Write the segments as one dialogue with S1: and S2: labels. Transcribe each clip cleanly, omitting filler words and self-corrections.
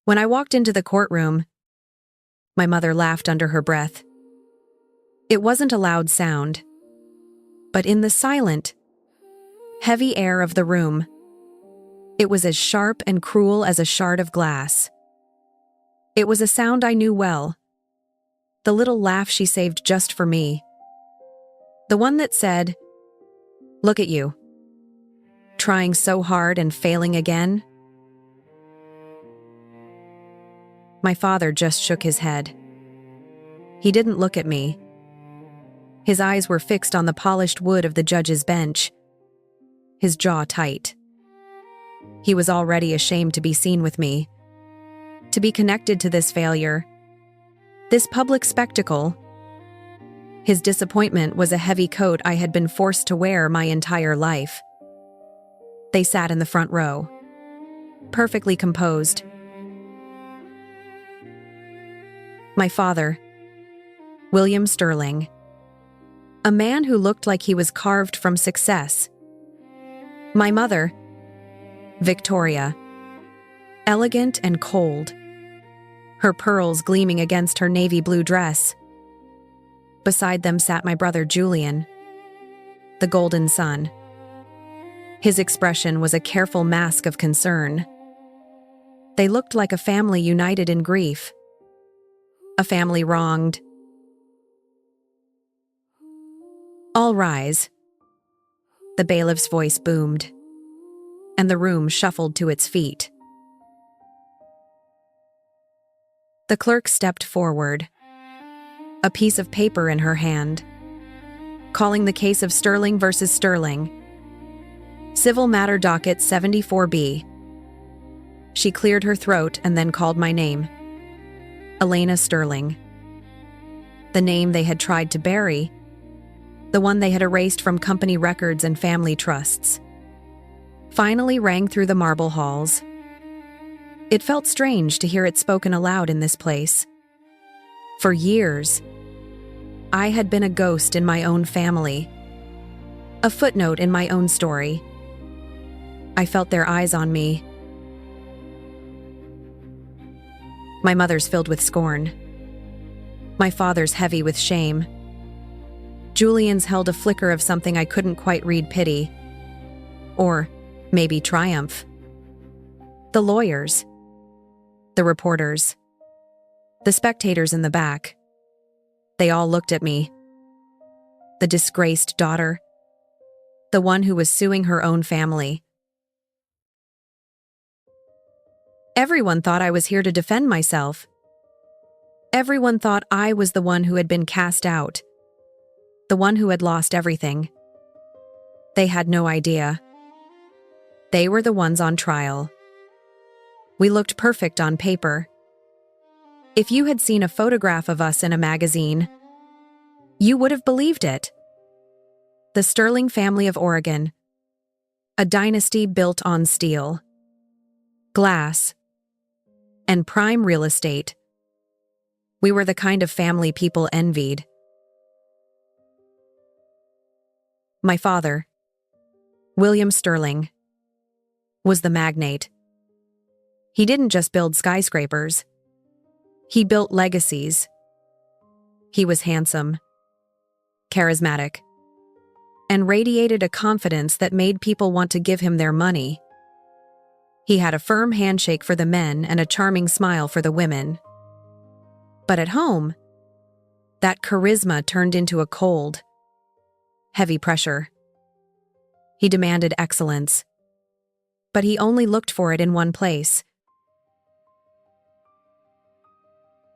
S1: When I walked into the courtroom, my mother laughed under her breath. It wasn't a loud sound, but in the silent, heavy air of the room, it was as sharp and cruel as a shard of glass. It was a sound I knew well, the little laugh she saved just for me. The one that said, "Look at you, trying so hard and failing again." My father just shook his head. He didn't look at me. His eyes were fixed on the polished wood of the judge's bench, his jaw tight. He was already ashamed to be seen with me, to be connected to this failure, this public spectacle. His disappointment was a heavy coat I had been forced to wear my entire life. They sat in the front row, perfectly composed. My father, William Sterling, a man who looked like he was carved from success. My mother, Victoria, elegant and cold, her pearls gleaming against her navy blue dress. Beside them sat my brother Julian, the golden son. His expression was a careful mask of concern. They looked like a family united in grief, a family wronged. "All rise," the bailiff's voice boomed, and the room shuffled to its feet. The clerk stepped forward, a piece of paper in her hand, calling the case of Sterling versus Sterling, Civil Matter Docket 74B. She cleared her throat and then called my name. Elena Sterling. The name they had tried to bury, the one they had erased from company records and family trusts, finally rang through the marble halls. It felt strange to hear it spoken aloud in this place. For years, I had been a ghost in my own family, a footnote in my own story. I felt their eyes on me. My mother's filled with scorn. My father's heavy with shame. Julian's held a flicker of something I couldn't quite read: pity. Or maybe triumph. The lawyers, the reporters, the spectators in the back, they all looked at me. The disgraced daughter, the one who was suing her own family. Everyone thought I was here to defend myself. Everyone thought I was the one who had been cast out, the one who had lost everything. They had no idea. They were the ones on trial. We looked perfect on paper. If you had seen a photograph of us in a magazine, you would have believed it. The Sterling family of Oregon, a dynasty built on steel, glass, and prime real estate. We were the kind of family people envied. My father, William Sterling, was the magnate. He didn't just build skyscrapers. He built legacies. He was handsome, charismatic, and radiated a confidence that made people want to give him their money. He had a firm handshake for the men and a charming smile for the women. But at home, that charisma turned into a cold, heavy pressure. He demanded excellence, but he only looked for it in one place.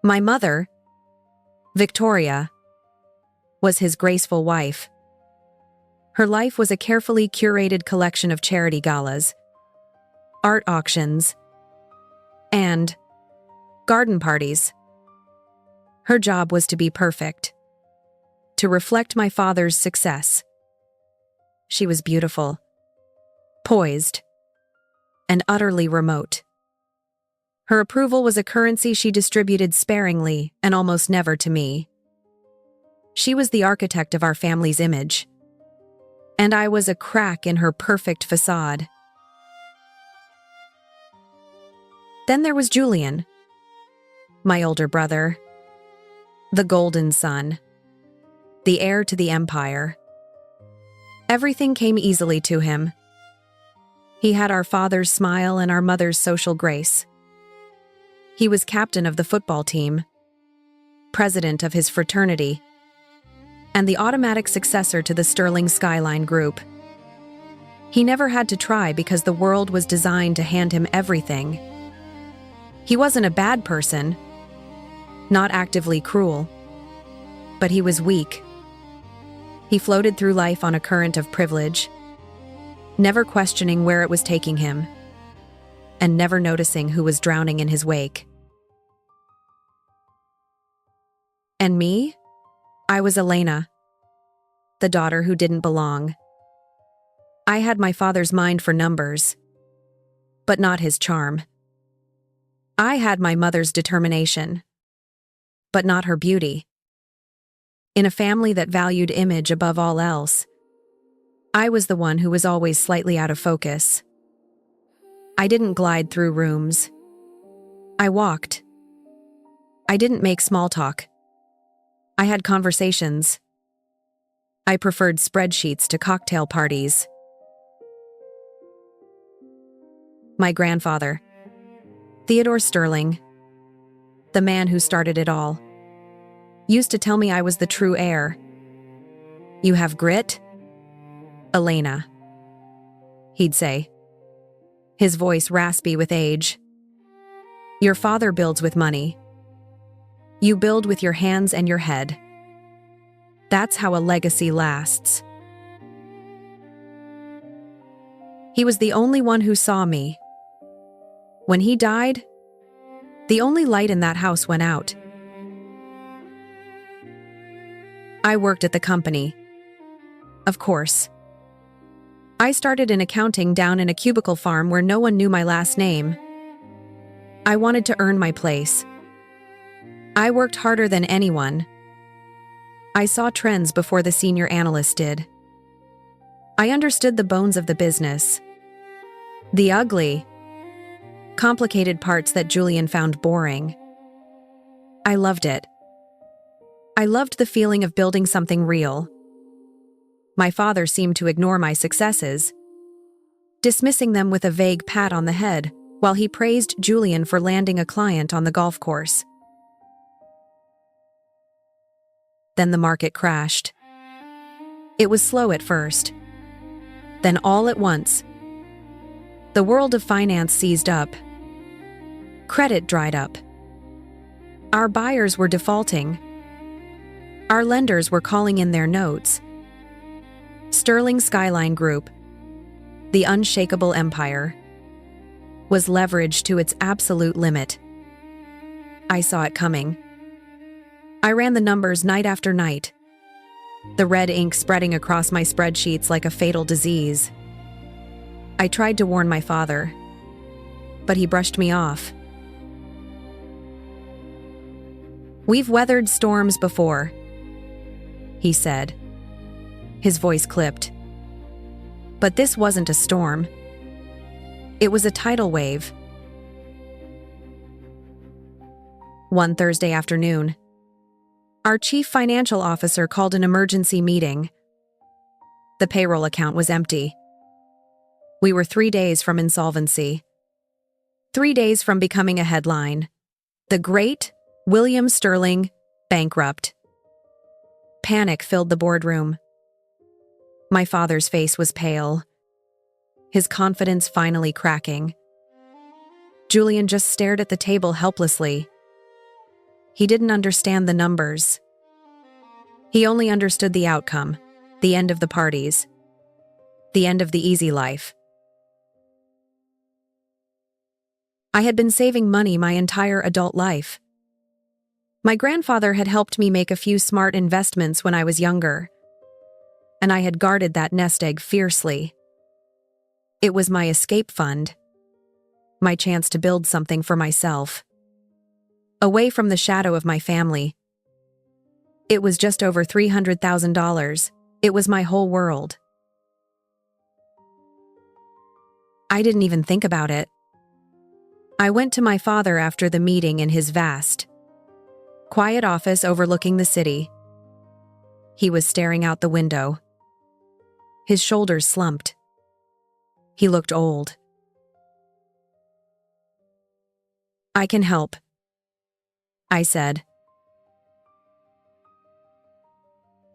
S1: My mother, Victoria, was his graceful wife. Her life was a carefully curated collection of charity galas, art auctions, and garden parties. Her job was to be perfect, to reflect my father's success. She was beautiful, poised, and utterly remote. Her approval was a currency she distributed sparingly and almost never to me. She was the architect of our family's image, and I was a crack in her perfect facade. Then there was Julian, my older brother, the golden son, the heir to the empire. Everything came easily to him. He had our father's smile and our mother's social grace. He was captain of the football team, president of his fraternity, and the automatic successor to the Sterling Skyline Group. He never had to try because the world was designed to hand him everything. He wasn't a bad person, not actively cruel, but he was weak. He floated through life on a current of privilege, never questioning where it was taking him, and never noticing who was drowning in his wake. And me? I was Elena, the daughter who didn't belong. I had my father's mind for numbers, but not his charm. I had my mother's determination, but not her beauty. In a family that valued image above all else, I was the one who was always slightly out of focus. I didn't glide through rooms. I walked. I didn't make small talk. I had conversations. I preferred spreadsheets to cocktail parties. My grandfather, Theodore Sterling, the man who started it all, used to tell me I was the true heir. "You have grit, Elena," he'd say, his voice raspy with age. "Your father builds with money. You build with your hands and your head. That's how a legacy lasts." He was the only one who saw me. When he died, the only light in that house went out. I worked at the company. Of course. I started in accounting down in a cubicle farm where no one knew my last name. I wanted to earn my place. I worked harder than anyone. I saw trends before the senior analyst did. I understood the bones of the business. The ugly, complicated parts that Julian found boring. I loved it. I loved the feeling of building something real. My father seemed to ignore my successes, dismissing them with a vague pat on the head, while he praised Julian for landing a client on the golf course. Then the market crashed. It was slow at first. Then all at once, the world of finance seized up. Credit dried up. Our buyers were defaulting. Our lenders were calling in their notes. Sterling Skyline Group, the unshakable empire, was leveraged to its absolute limit. I saw it coming. I ran the numbers night after night, the red ink spreading across my spreadsheets like a fatal disease. I tried to warn my father, but he brushed me off. "We've weathered storms before," he said. His voice clipped. But this wasn't a storm. It was a tidal wave. One Thursday afternoon, our chief financial officer called an emergency meeting. The payroll account was empty. We were 3 days from insolvency. 3 days from becoming a headline. The Great William Sterling bankrupt. Panic filled the boardroom. My father's face was pale, his confidence finally cracking. Julian just stared at the table helplessly. He didn't understand the numbers. He only understood the outcome, the end of the parties, the end of the easy life. I had been saving money my entire adult life. My grandfather had helped me make a few smart investments when I was younger, and I had guarded that nest egg fiercely. It was my escape fund, my chance to build something for myself, away from the shadow of my family. It was just over $300,000. It was my whole world. I didn't even think about it. I went to my father after the meeting in his vast, quiet office overlooking the city. He was staring out the window. His shoulders slumped. He looked old. "I can help," I said.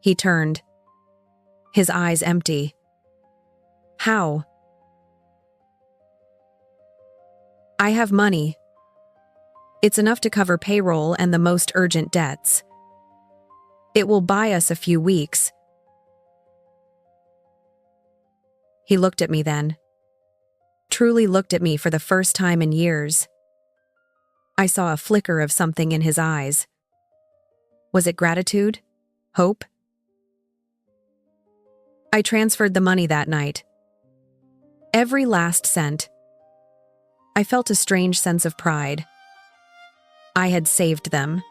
S1: He turned, his eyes empty. "How?" "I have money. It's enough to cover payroll and the most urgent debts. It will buy us a few weeks." He looked at me then. Truly looked at me for the first time in years. I saw a flicker of something in his eyes. Was it gratitude? Hope? I transferred the money that night. Every last cent. I felt a strange sense of pride. I had saved them.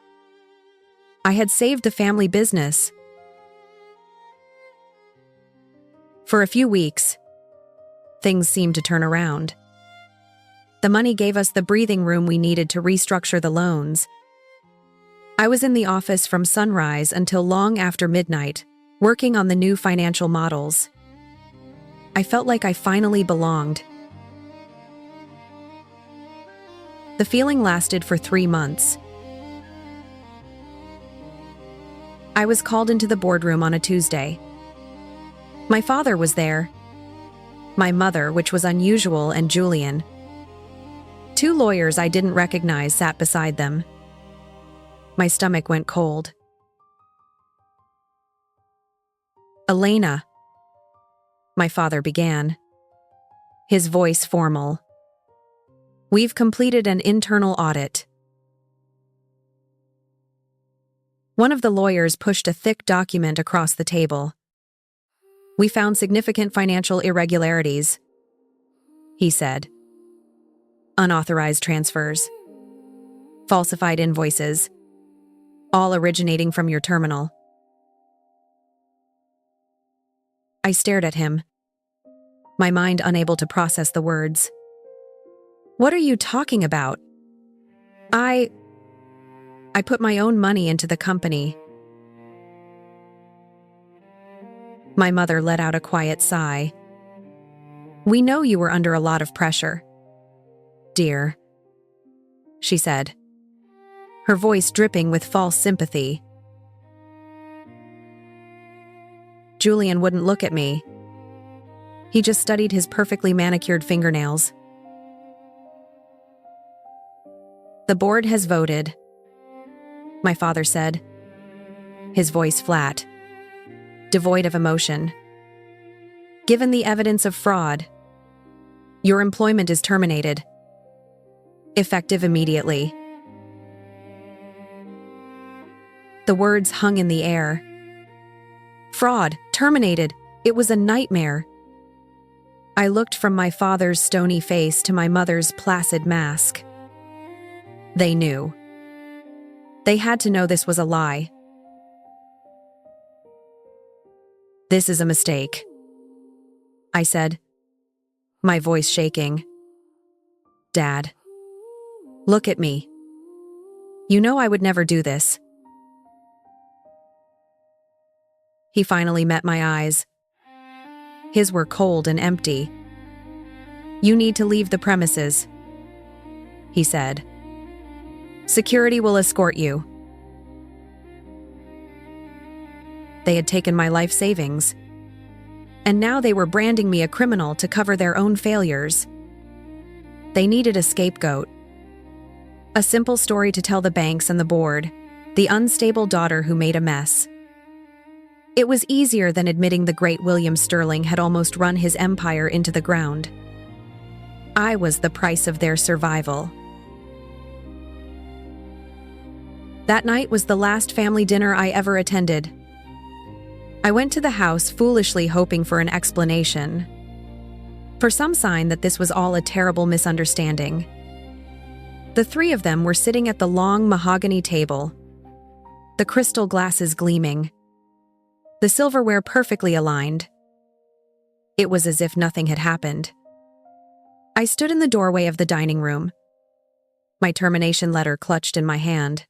S1: I had saved the family business. For a few weeks, things seemed to turn around. The money gave us the breathing room we needed to restructure the loans. I was in the office from sunrise until long after midnight, working on the new financial models. I felt like I finally belonged. The feeling lasted for 3 months. I was called into the boardroom on a Tuesday. My father was there. My mother, which was unusual, and Julian. 2 lawyers I didn't recognize sat beside them. My stomach went cold. "Elena," my father began, his voice formal. "We've completed an internal audit." One of the lawyers pushed a thick document across the table. "We found significant financial irregularities," he said. "Unauthorized transfers, falsified invoices, all originating from your terminal." I stared at him, my mind unable to process the words. "What are you talking about?" I put my own money into the company." My mother let out a quiet sigh. "We know you were under a lot of pressure, dear," she said, her voice dripping with false sympathy. Julian wouldn't look at me. He just studied his perfectly manicured fingernails. "The board has voted," my father said, his voice flat, devoid of emotion. "Given the evidence of fraud, your employment is terminated, effective immediately." The words hung in the air. Fraud, terminated, it was a nightmare. I looked from my father's stony face to my mother's placid mask. They knew. They had to know this was a lie. "This is a mistake," I said, my voice shaking. "Dad, look at me. You know I would never do this." He finally met my eyes. His were cold and empty. "You need to leave the premises," he said. "Security will escort you." They had taken my life savings, and now they were branding me a criminal to cover their own failures. They needed a scapegoat. A simple story to tell the banks and the board, the unstable daughter who made a mess. It was easier than admitting the great William Sterling had almost run his empire into the ground. I was the price of their survival. That night was the last family dinner I ever attended. I went to the house foolishly hoping for an explanation, for some sign that this was all a terrible misunderstanding. The 3 of them were sitting at the long mahogany table, the crystal glasses gleaming, the silverware perfectly aligned. It was as if nothing had happened. I stood in the doorway of the dining room, my termination letter clutched in my hand.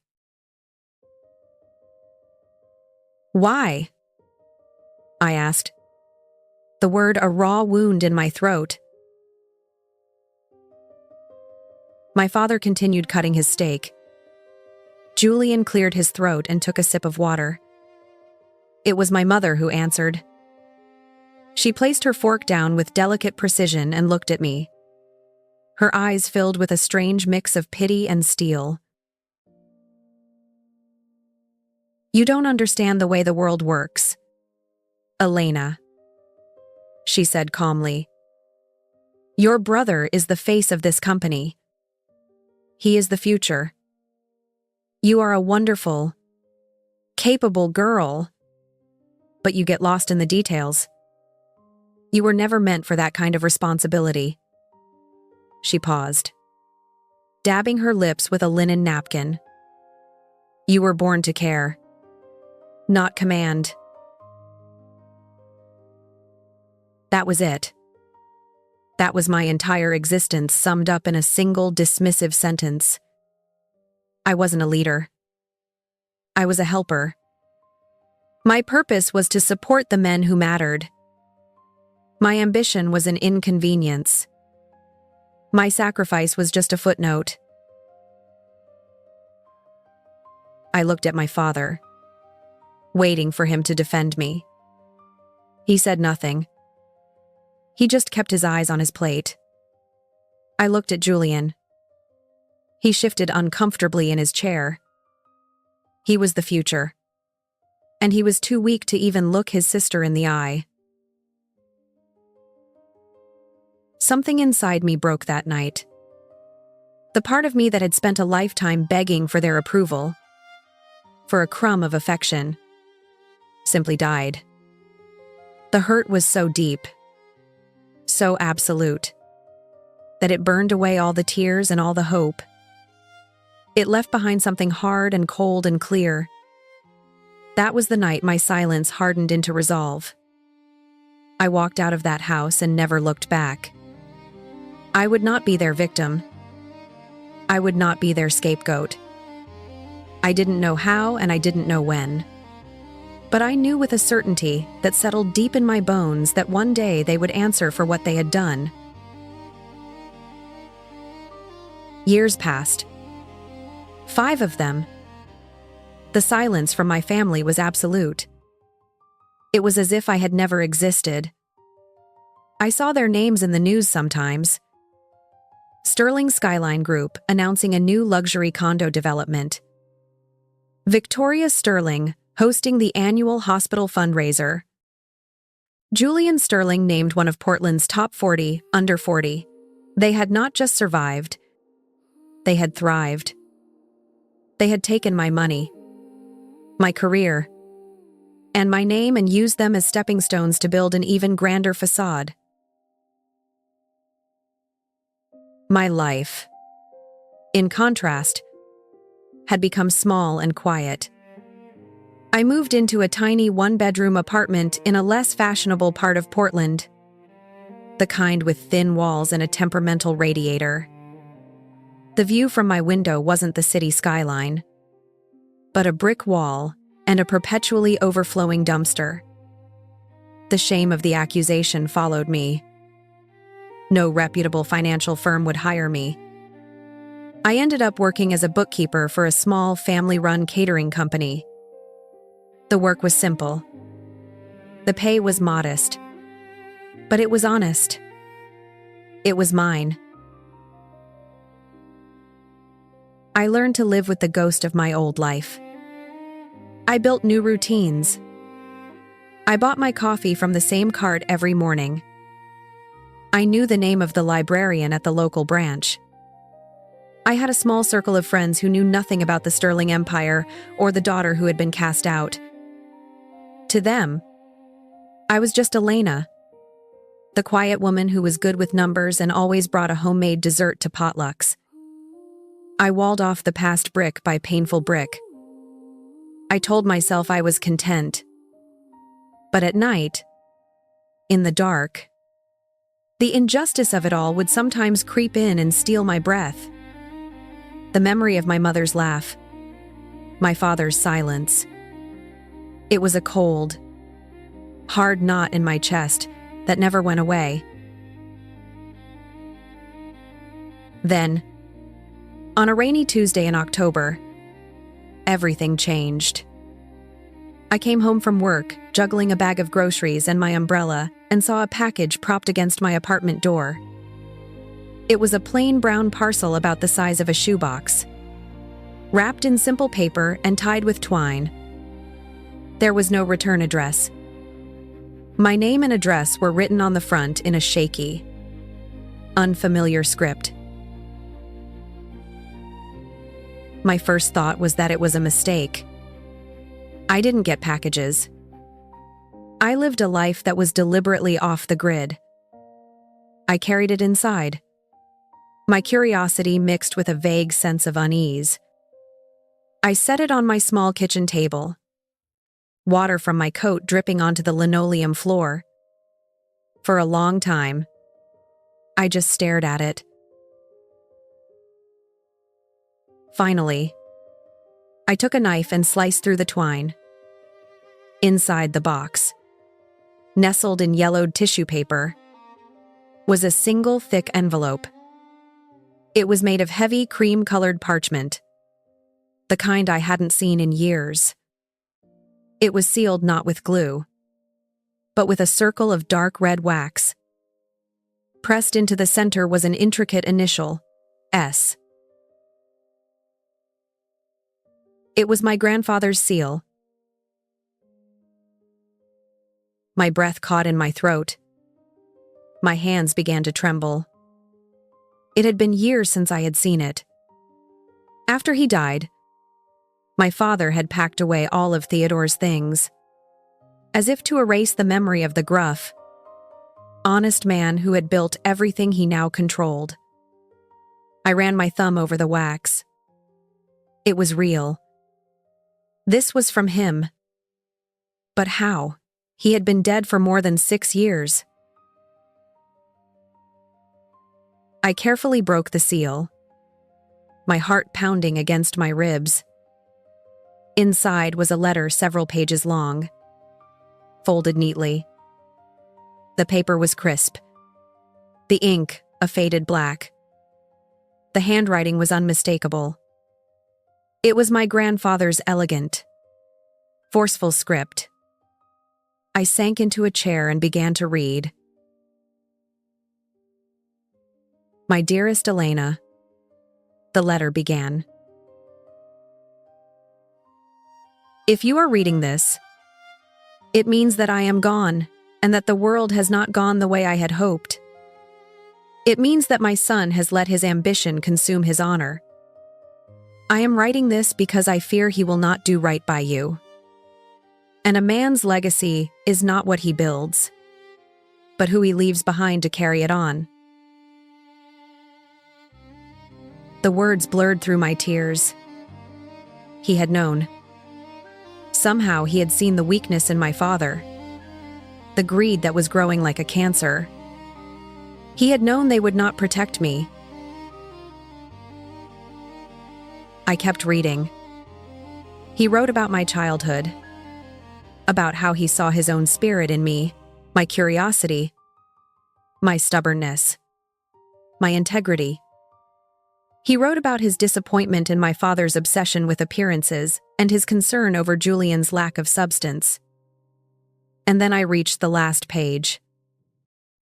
S1: "Why?" I asked, the word a raw wound in my throat. My father continued cutting his steak. Julian cleared his throat and took a sip of water. It was my mother who answered. She placed her fork down with delicate precision and looked at me. Her eyes filled with a strange mix of pity and steel. "You don't understand the way the world works, Elena," she said calmly. "Your brother is the face of this company. He is the future. You are a wonderful, capable girl, but you get lost in the details. You were never meant for that kind of responsibility." She paused, dabbing her lips with a linen napkin. "You were born to care, not command." That was it. That was my entire existence summed up in a single dismissive sentence. I wasn't a leader. I was a helper. My purpose was to support the men who mattered. My ambition was an inconvenience. My sacrifice was just a footnote. I looked at my father, waiting for him to defend me. He said nothing. He just kept his eyes on his plate. I looked at Julian. He shifted uncomfortably in his chair. He was the future, and he was too weak to even look his sister in the eye. Something inside me broke that night. The part of me that had spent a lifetime begging for their approval, for a crumb of affection, simply died. The hurt was so deep, so absolute, that it burned away all the tears and all the hope. It left behind something hard and cold and clear. That was the night my silence hardened into resolve. I walked out of that house and never looked back. I would not be their victim. I would not be their scapegoat. I didn't know how and I didn't know when. But I knew with a certainty that settled deep in my bones that one day they would answer for what they had done. Years passed. 5 of them. The silence from my family was absolute. It was as if I had never existed. I saw their names in the news sometimes. Sterling Skyline Group announcing a new luxury condo development. Victoria Sterling hosting the annual hospital fundraiser. Julian Sterling named one of Portland's top 40 under 40. They had not just survived, they had thrived. They had taken my money, my career, and my name and used them as stepping stones to build an even grander facade. My life, in contrast, had become small and quiet. I moved into a tiny one-bedroom apartment in a less fashionable part of Portland, the kind with thin walls and a temperamental radiator. The view from my window wasn't the city skyline, but a brick wall and a perpetually overflowing dumpster. The shame of the accusation followed me. No reputable financial firm would hire me. I ended up working as a bookkeeper for a small family-run catering company. The work was simple. The pay was modest. But it was honest. It was mine. I learned to live with the ghost of my old life. I built new routines. I bought my coffee from the same cart every morning. I knew the name of the librarian at the local branch. I had a small circle of friends who knew nothing about the Sterling Empire or the daughter who had been cast out. To them, I was just Elena, the quiet woman who was good with numbers and always brought a homemade dessert to potlucks. I walled off the past brick by painful brick. I told myself I was content. But at night, in the dark, the injustice of it all would sometimes creep in and steal my breath. The memory of my mother's laugh. My father's silence. It was a cold, hard knot in my chest that never went away. Then, on a rainy Tuesday in October, everything changed. I came home from work, juggling a bag of groceries and my umbrella, and saw a package propped against my apartment door. It was a plain brown parcel about the size of a shoebox, wrapped in simple paper and tied with twine. There was no return address. My name and address were written on the front in a shaky, unfamiliar script. My first thought was that it was a mistake. I didn't get packages. I lived a life that was deliberately off the grid. I carried it inside, my curiosity mixed with a vague sense of unease. I set it on my small kitchen table, water from my coat dripping onto the linoleum floor. For a long time, I just stared at it. Finally, I took a knife and sliced through the twine. Inside the box, nestled in yellowed tissue paper, was a single thick envelope. It was made of heavy cream-colored parchment, the kind I hadn't seen in years. It was sealed not with glue, but with a circle of dark red wax. Pressed into the center was an intricate initial, S. It was my grandfather's seal. My breath caught in my throat. My hands began to tremble. It had been years since I had seen it. After he died, my father had packed away all of Theodore's things, as if to erase the memory of the gruff, honest man who had built everything he now controlled. I ran my thumb over the wax. It was real. This was from him. But how? He had been dead for more than 6 years. I carefully broke the seal, my heart pounding against my ribs. Inside was a letter several pages long, folded neatly. The paper was crisp, the ink a faded black. The handwriting was unmistakable. It was my grandfather's elegant, forceful script. I sank into a chair and began to read. My dearest Elena, the letter began. If you are reading this, it means that I am gone and that the world has not gone the way I had hoped. It means that my son has let his ambition consume his honor. I am writing this because I fear he will not do right by you. And a man's legacy is not what he builds, but who he leaves behind to carry it on. The words blurred through my tears. He had known. Somehow he had seen the weakness in my father, the greed that was growing like a cancer. He had known they would not protect me. I kept reading. He wrote about my childhood, about how he saw his own spirit in me, my curiosity, my stubbornness, my integrity. He wrote about his disappointment in my father's obsession with appearances and his concern over Julian's lack of substance. And then I reached the last page.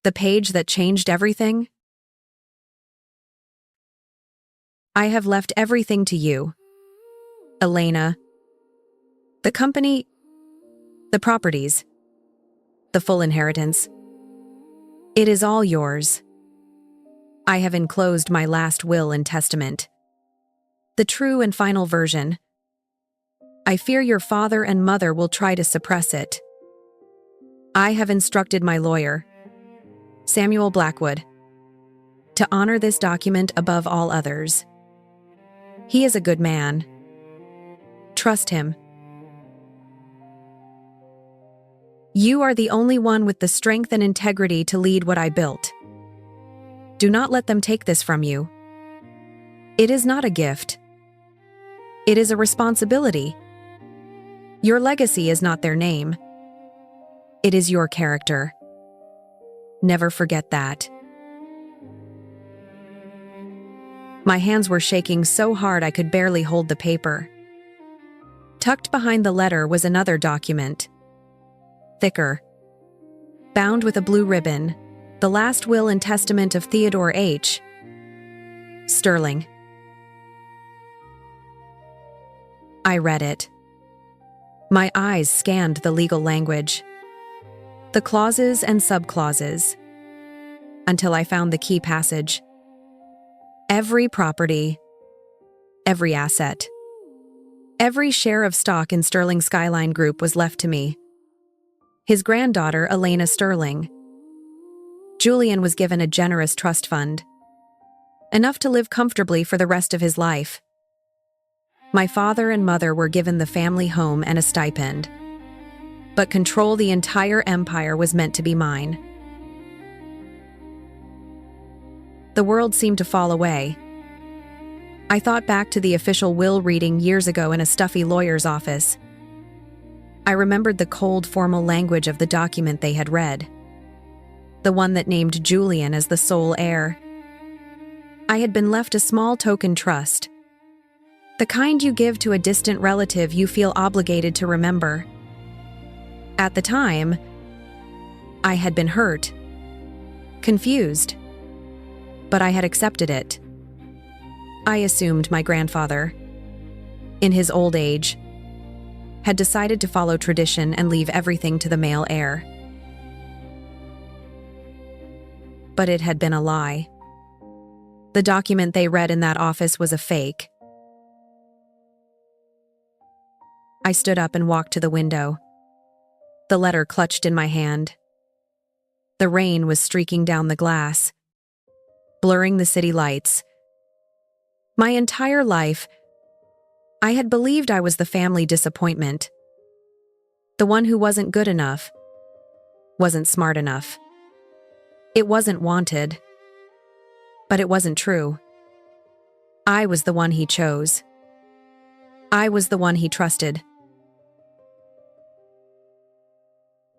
S1: The page that changed everything. I have left everything to you, Elena. The company, the properties, the full inheritance. It is all yours. I have enclosed my last will and testament, the true and final version. I fear your father and mother will try to suppress it. I have instructed my lawyer, Samuel Blackwood, to honor this document above all others. He is a good man. Trust him. You are the only one with the strength and integrity to lead what I built. Do not let them take this from you. It is not a gift, It is a responsibility. Your legacy is not their name. It is your character. Never forget that. My hands were shaking so hard I could barely hold the paper. Tucked behind the letter was another document. Thicker. Bound with a blue ribbon, the last will and testament of Theodore H. Sterling. I read it. My eyes scanned the legal language, the clauses and subclauses, until I found the key passage. Every property, every asset, every share of stock in Sterling Skyline Group was left to me. His granddaughter, Elena Sterling. Julian was given a generous trust fund, enough to live comfortably for the rest of his life. My father and mother were given the family home and a stipend, but control the entire empire was meant to be mine. The world seemed to fall away. I thought back to the official will reading years ago in a stuffy lawyer's office. I remembered the cold, formal language of the document they had read, the one that named Julian as the sole heir. I had been left a small token trust, the kind you give to a distant relative you feel obligated to remember. At the time, I had been hurt, confused, but I had accepted it. I assumed my grandfather, in his old age, had decided to follow tradition and leave everything to the male heir. But it had been a lie. The document they read in that office was a fake. I stood up and walked to the window, the letter clutched in my hand. The rain was streaking down the glass, blurring the city lights. My entire life, I had believed I was the family disappointment, the one who wasn't good enough, wasn't smart enough. It wasn't wanted, but it wasn't true. I was the one he chose. I was the one he trusted.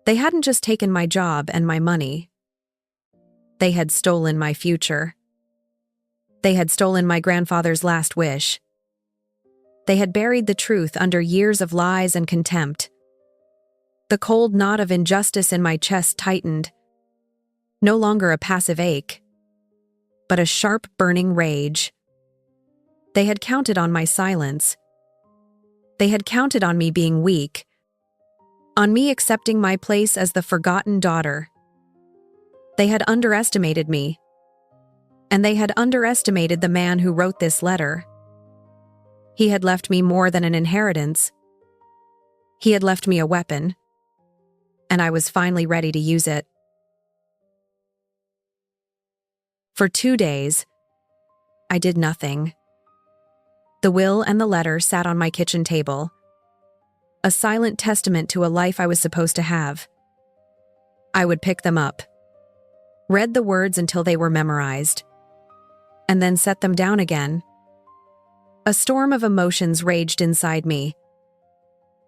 S1: They hadn't just taken my job and my money. They had stolen my future. They had stolen my grandfather's last wish. They had buried the truth under years of lies and contempt. The cold knot of injustice in my chest tightened, no longer a passive ache, but a sharp, burning rage. They had counted on my silence. They had counted on me being weak, on me accepting my place as the forgotten daughter. They had underestimated me, and they had underestimated the man who wrote this letter. He had left me more than an inheritance. He had left me a weapon, and I was finally ready to use it. For 2 days, I did nothing. The will and the letter sat on my kitchen table, a silent testament to a life I was supposed to have. I would pick them up, read the words until they were memorized, and then set them down again. A storm of emotions raged inside me.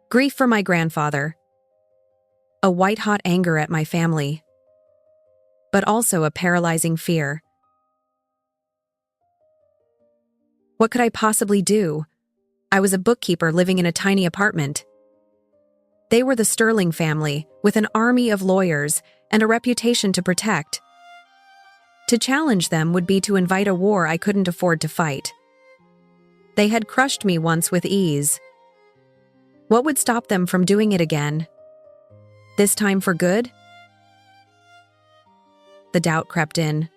S1: Grief for my grandfather, a white-hot anger at my family, but also a paralyzing fear. What could I possibly do? I was a bookkeeper living in a tiny apartment. They were the Sterling family, with an army of lawyers and a reputation to protect. To challenge them would be to invite a war I couldn't afford to fight. They had crushed me once with ease. What would stop them from doing it again? This time for good? The doubt crept in,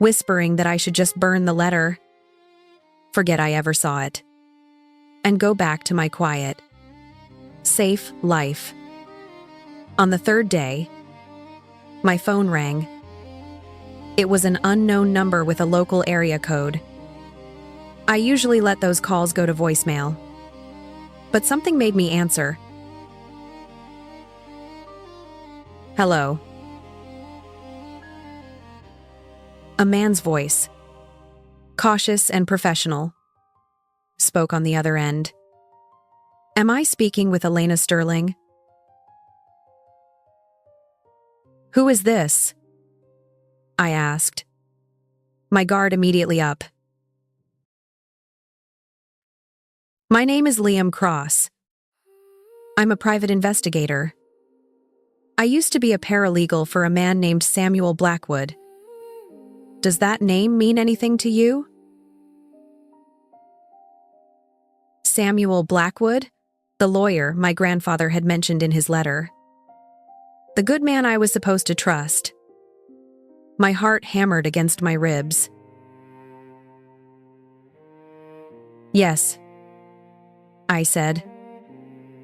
S1: whispering that I should just burn the letter, forget I ever saw it, and go back to my quiet, safe life. On the third day, my phone rang. It was an unknown number with a local area code. I usually let those calls go to voicemail, but something made me answer. Hello. A man's voice, cautious and professional. spoke on the other end. Am I speaking with Elena Sterling? Who is this? I asked, my guard immediately up. My name is Liam Cross. I'm a private investigator. I used to be a paralegal for a man named Samuel Blackwood. Does that name mean anything to you? Samuel Blackwood, the lawyer my grandfather had mentioned in his letter. The good man I was supposed to trust. My heart hammered against my ribs. Yes, I said,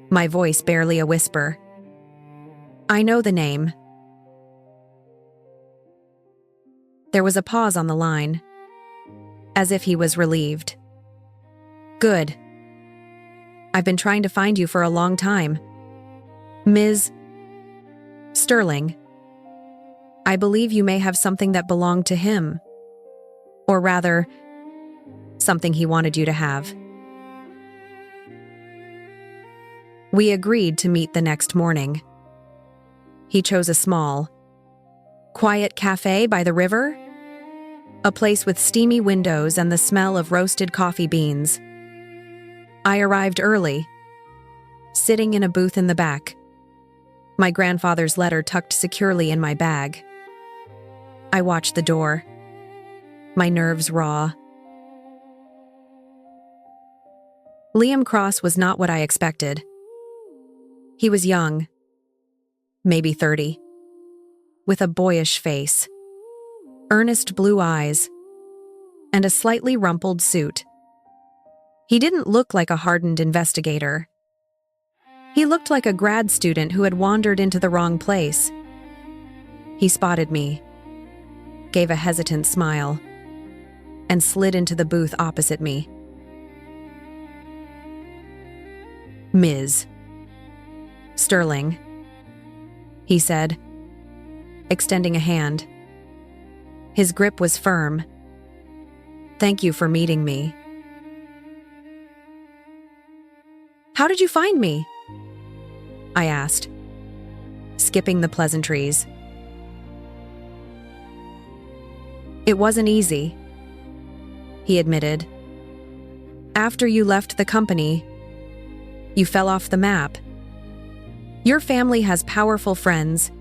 S1: my voice barely a whisper. I know the name. There was a pause on the line, as if he was relieved. Good. I've been trying to find you for a long time. Ms. Sterling. I believe you may have something that belonged to him. Or rather, something he wanted you to have. We agreed to meet the next morning. He chose a small, quiet cafe by the river, a place with steamy windows and the smell of roasted coffee beans. I arrived early, sitting in a booth in the back, my grandfather's letter tucked securely in my bag. I watched the door, my nerves raw. Liam Cross was not what I expected. He was young, maybe 30, with a boyish face, earnest blue eyes, and a slightly rumpled suit. He didn't look like a hardened investigator. He looked like a grad student who had wandered into the wrong place. He spotted me, gave a hesitant smile, and slid into the booth opposite me. Ms. Sterling, he said, extending a hand. His grip was firm. Thank you for meeting me. How did you find me? I asked, skipping the pleasantries. It wasn't easy, he admitted. After you left the company, you fell off the map. Your family has powerful friends.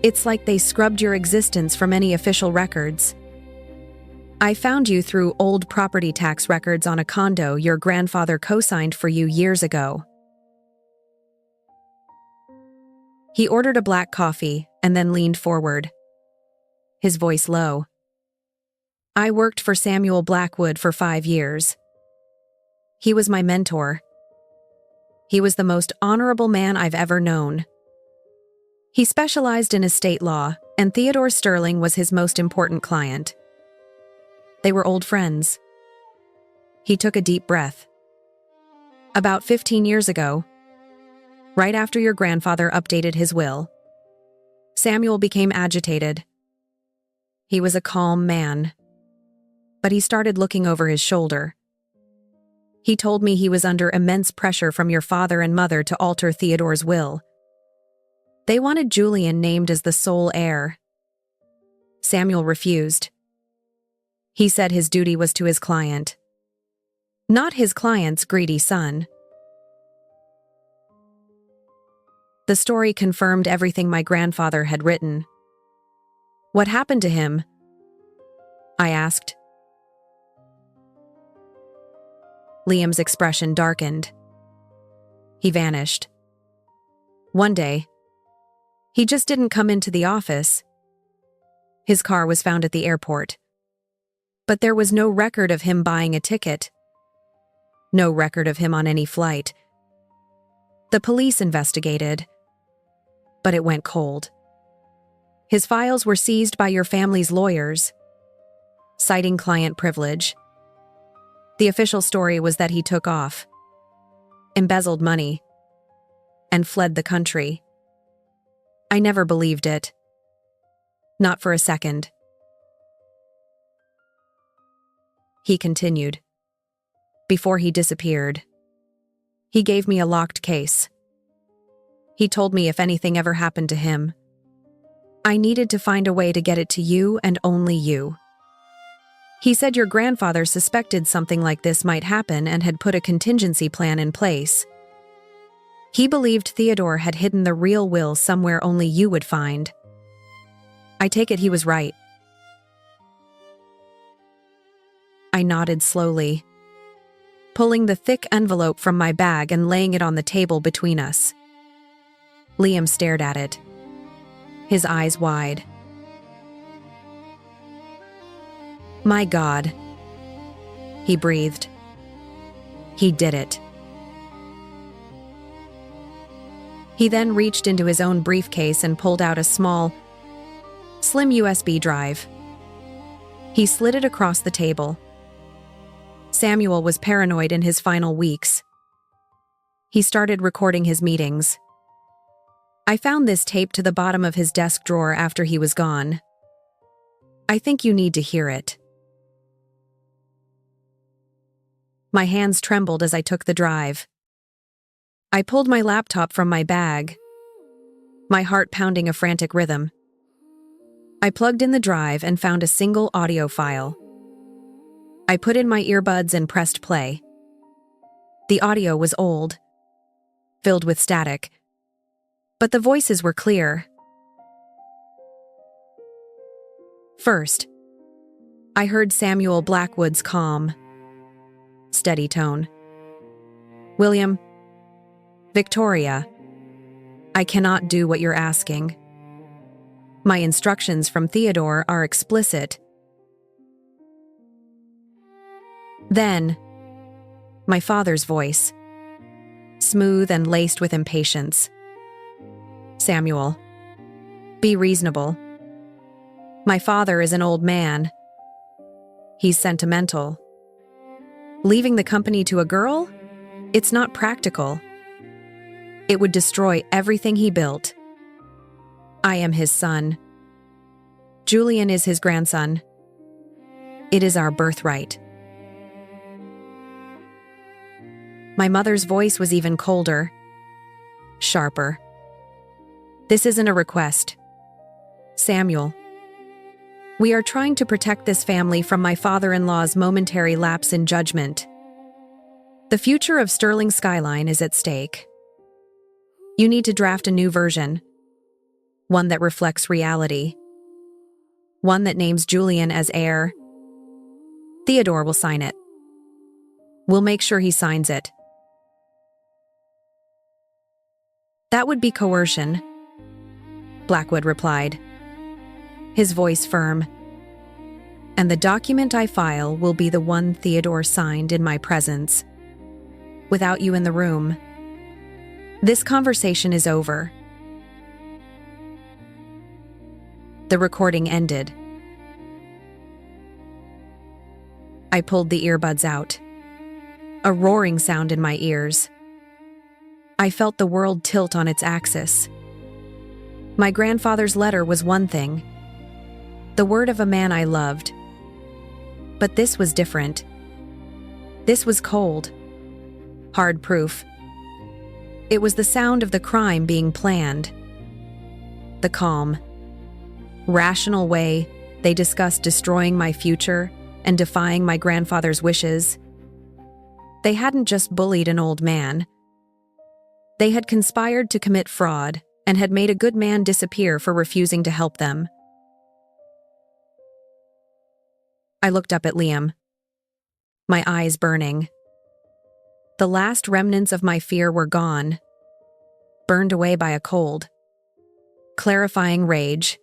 S1: It's like they scrubbed your existence from any official records. I found you through old property tax records on a condo your grandfather co-signed for you years ago. He ordered a black coffee and then leaned forward, his voice low. I worked for Samuel Blackwood for 5 years. He was my mentor. He was the most honorable man I've ever known. He specialized in estate law, and Theodore Sterling was his most important client. They were old friends. He took a deep breath. About 15 years ago, right after your grandfather updated his will, Samuel became agitated. He was a calm man, but he started looking over his shoulder. He told me he was under immense pressure from your father and mother to alter Theodore's will. They wanted Julian named as the sole heir. Samuel refused. He said his duty was to his client, not his client's greedy son. The story confirmed everything my grandfather had written. What happened to him? I asked. Liam's expression darkened. He vanished. One day, he just didn't come into the office. His car was found at the airport. But there was no record of him buying a ticket. No record of him on any flight. The police investigated, but it went cold. His files were seized by your family's lawyers, citing client privilege. The official story was that he took off, embezzled money, and fled the country. I never believed it. Not for a second. He continued. before he disappeared. He gave me a locked case. He told me if anything ever happened to him, I needed to find a way to get it to you and only you. He said your grandfather suspected something like this might happen and had put a contingency plan in place. He believed Theodore had hidden the real will somewhere only you would find. I take it he was right. I nodded slowly, pulling the thick envelope from my bag and laying it on the table between us. Liam stared at it, his eyes wide. My God, he breathed. He did it. He then reached into his own briefcase and pulled out a small, slim USB drive. He slid it across the table. Samuel was paranoid in his final weeks. He started recording his meetings. I found this taped to the bottom of his desk drawer after he was gone. I think you need to hear it. My hands trembled as I took the drive. I pulled my laptop from my bag, my heart pounding a frantic rhythm. I plugged in the drive and found a single audio file. I put in my earbuds and pressed play. The audio was old, filled with static, but the voices were clear. First, I heard Samuel Blackwood's calm, steady tone. William, Victoria, I cannot do what you're asking. My instructions from Theodore are explicit. Then, my father's voice, smooth and laced with impatience. Samuel, be reasonable. My father is an old man. He's sentimental. Leaving the company to a girl? It's not practical. It would destroy everything he built. I am his son. Julian is his grandson. It is our birthright. My mother's voice was even colder, sharper. This isn't a request. Samuel, we are trying to protect this family from my father-in-law's momentary lapse in judgment. The future of Sterling Skyline is at stake. You need to draft a new version, one that reflects reality, one that names Julian as heir. Theodore will sign it. We'll make sure he signs it. That would be coercion, Blackwood replied, his voice firm. And the document I file will be the one Theodore signed in my presence, without you in the room. This conversation is over. The recording ended. I pulled the earbuds out, a roaring sound in my ears. I felt the world tilt on its axis. My grandfather's letter was one thing, the word of a man I loved. But this was different. This was cold, hard proof. It was the sound of the crime being planned. The calm, rational way they discussed destroying my future and defying my grandfather's wishes. They hadn't just bullied an old man. They had conspired to commit fraud and had made a good man disappear for refusing to help them. I looked up at Liam, my eyes burning. The last remnants of my fear were gone, burned away by a cold, clarifying rage.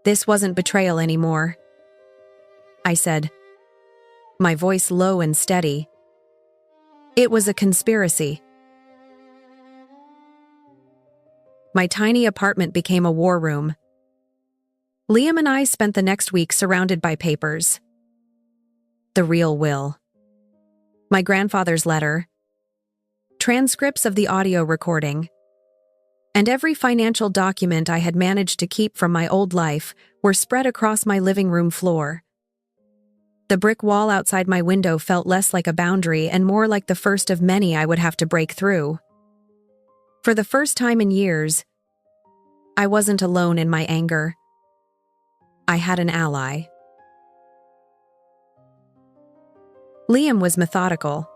S1: This wasn't betrayal anymore, I said, my voice low and steady. It was a conspiracy. My tiny apartment became a war room. Liam and I spent the next week surrounded by papers. The real will. My grandfather's letter. Transcripts of the audio recording. And every financial document I had managed to keep from my old life were spread across my living room floor. The brick wall outside my window felt less like a boundary and more like the first of many I would have to break through. For the first time in years, I wasn't alone in my anger. I had an ally. Liam was methodical,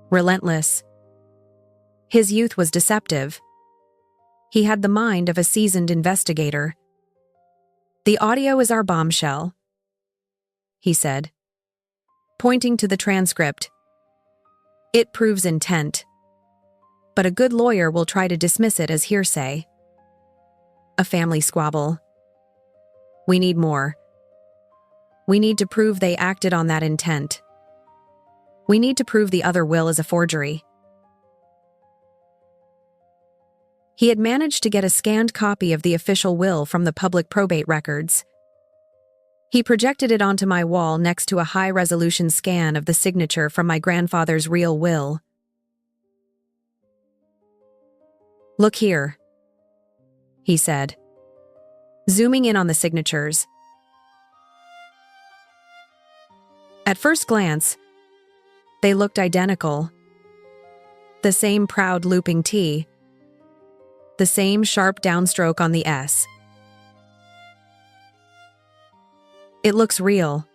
S1: relentless. His youth was deceptive. He had the mind of a seasoned investigator. "The audio is our bombshell," he said, pointing to the transcript. "It proves intent, but a good lawyer will try to dismiss it as hearsay. A family squabble. We need more. We need to prove they acted on that intent. We need to prove the other will is a forgery." He had managed to get a scanned copy of the official will from the public probate records. He projected it onto my wall next to a high-resolution scan of the signature from my grandfather's real will. "Look here," he said, zooming in on the signatures. At first glance, they looked identical. The same proud looping T, the same sharp downstroke on the S. "It looks real,"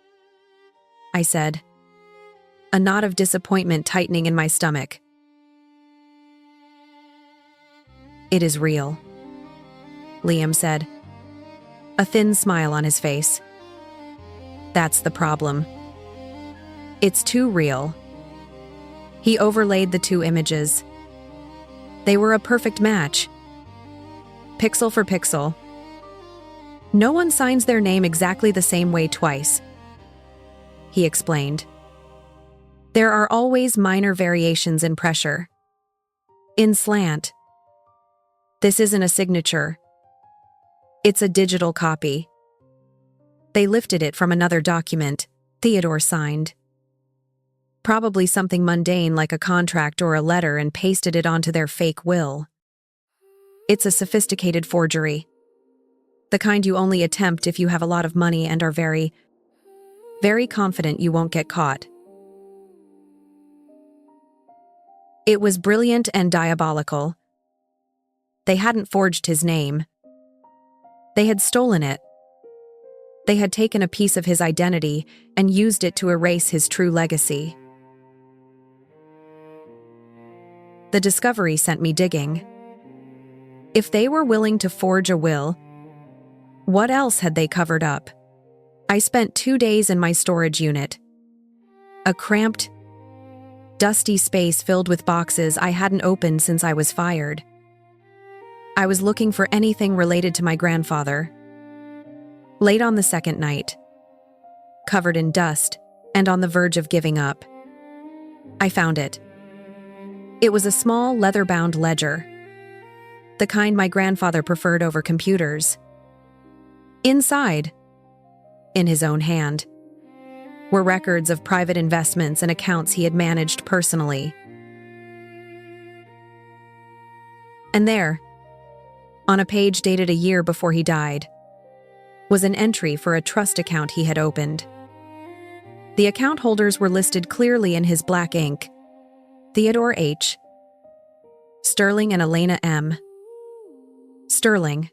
S1: I said, a knot of disappointment tightening in my stomach. "It is real," Liam said, a thin smile on his face. "That's the problem. It's too real." He overlaid the two images. They were a perfect match. Pixel for pixel. "No one signs their name exactly the same way twice," he explained. "There are always minor variations in pressure. In slant. This isn't a signature. It's a digital copy." They lifted it from another document Theodore signed. Probably something mundane like a contract or a letter, and pasted it onto their fake will. It's a sophisticated forgery. The kind you only attempt if you have a lot of money and are very, very confident you won't get caught. It was brilliant and diabolical. They hadn't forged his name. They had stolen it. They had taken a piece of his identity and used it to erase his true legacy. The discovery sent me digging. If they were willing to forge a will, what else had they covered up? I spent 2 days in my storage unit. A cramped, dusty space filled with boxes I hadn't opened since I was fired. I was looking for anything related to my grandfather. Late on the second night, covered in dust and on the verge of giving up, I found it. It was a small leather-bound ledger, the kind my grandfather preferred over computers. Inside, in his own hand, were records of private investments and accounts he had managed personally. And there, on a page dated a year before he died, was an entry for a trust account he had opened. The account holders were listed clearly in his black ink: Theodore H., Sterling and Elena M. Sterling.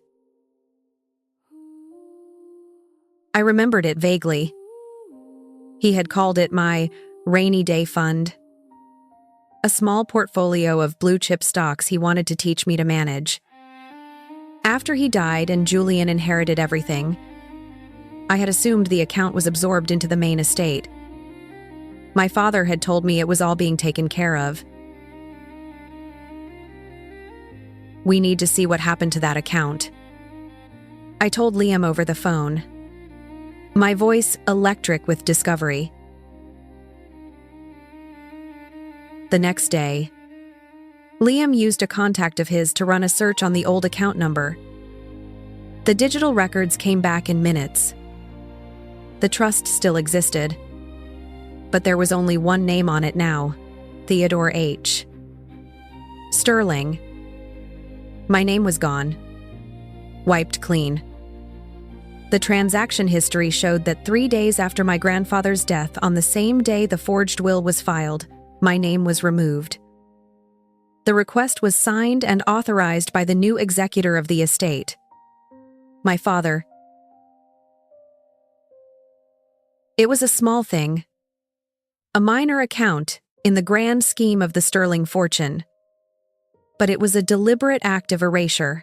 S1: I remembered it vaguely. He had called it my rainy day fund, a small portfolio of blue-chip stocks he wanted to teach me to manage. After he died and Julian inherited everything, I had assumed the account was absorbed into the main estate. My father had told me it was all being taken care of. "We need to see what happened to that account," I told Liam over the phone, my voice electric with discovery. The next day, Liam used a contact of his to run a search on the old account number. The digital records came back in minutes. The trust still existed, but there was only one name on it now: Theodore H. Sterling. My name was gone. Wiped clean. The transaction history showed that 3 days after my grandfather's death, on the same day the forged will was filed, my name was removed. The request was signed and authorized by the new executor of the estate, my father. It was a small thing, a minor account in the grand scheme of the Sterling fortune, but it was a deliberate act of erasure.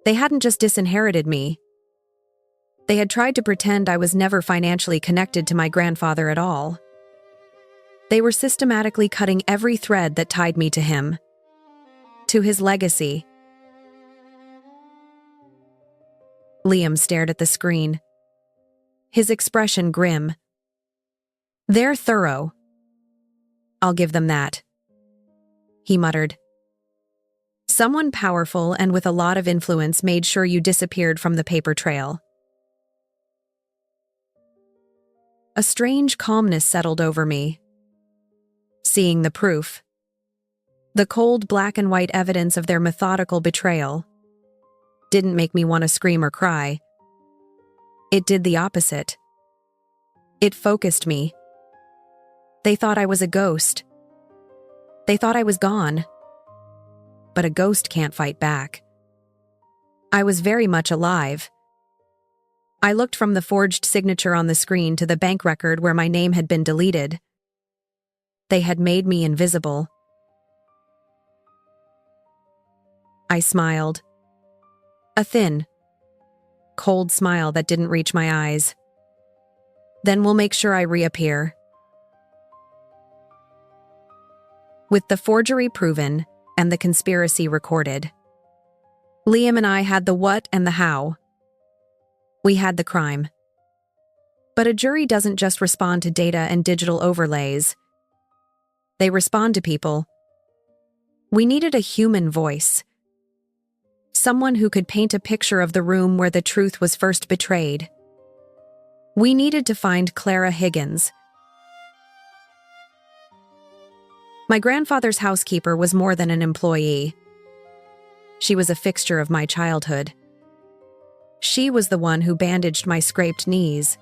S1: They hadn't just disinherited me. They had tried to pretend I was never financially connected to my grandfather at all. They were systematically cutting every thread that tied me to him, to his legacy. Liam stared at the screen, his expression grim. "They're thorough. I'll give them that," he muttered. "Someone powerful and with a lot of influence made sure you disappeared from the paper trail." A strange calmness settled over me. Seeing the proof, the cold black and white evidence of their methodical betrayal, didn't make me want to scream or cry. It did the opposite. It focused me. They thought I was a ghost. They thought I was gone. But a ghost can't fight back. I was very much alive. I looked from the forged signature on the screen to the bank record where my name had been deleted. They had made me invisible. I smiled. A thin, cold smile that didn't reach my eyes. "Then we'll make sure I reappear." With the forgery proven and the conspiracy recorded, Liam and I had the what and the how. We had the crime. But a jury doesn't just respond to data and digital overlays. They respond to people. We needed a human voice. Someone who could paint a picture of the room where the truth was first betrayed. We needed to find Clara Higgins. My grandfather's housekeeper was more than an employee. She was a fixture of my childhood. She was the one who bandaged my scraped knees,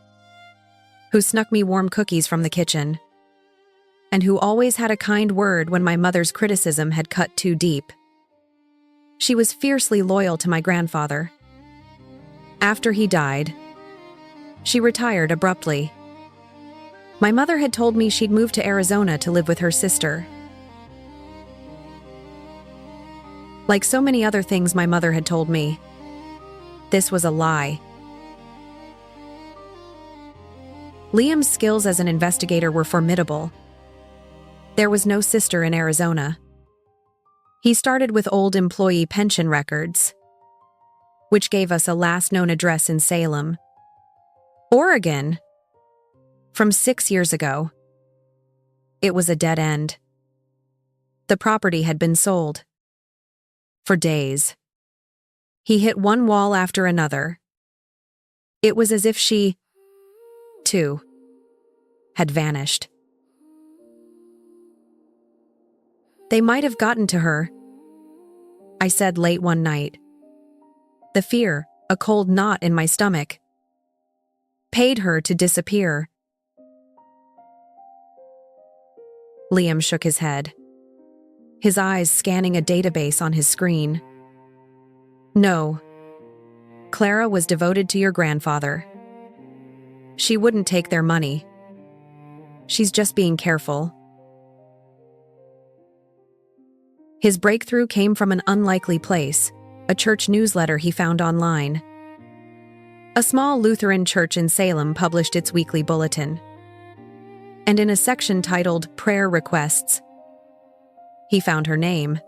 S1: who snuck me warm cookies from the kitchen, and who always had a kind word when my mother's criticism had cut too deep. She was fiercely loyal to my grandfather. After he died, she retired abruptly. My mother had told me she'd moved to Arizona to live with her sister. Like so many other things my mother had told me, this was a lie. Liam's skills as an investigator were formidable. There was no sister in Arizona. He started with old employee pension records, which gave us a last known address in Salem, Oregon, from 6 years ago. It was a dead end. The property had been sold. For days. He hit one wall after another. It was as if she, too, had vanished. "They might have gotten to her," I said late one night. The fear, a cold knot in my stomach, paid her to disappear. Liam shook his head, his eyes scanning a database on his screen. "No. Clara was devoted to your grandfather. She wouldn't take their money. She's just being careful." His breakthrough came from an unlikely place, a church newsletter he found online. A small Lutheran church in Salem published its weekly bulletin. And in a section titled Prayer Requests, he found her name.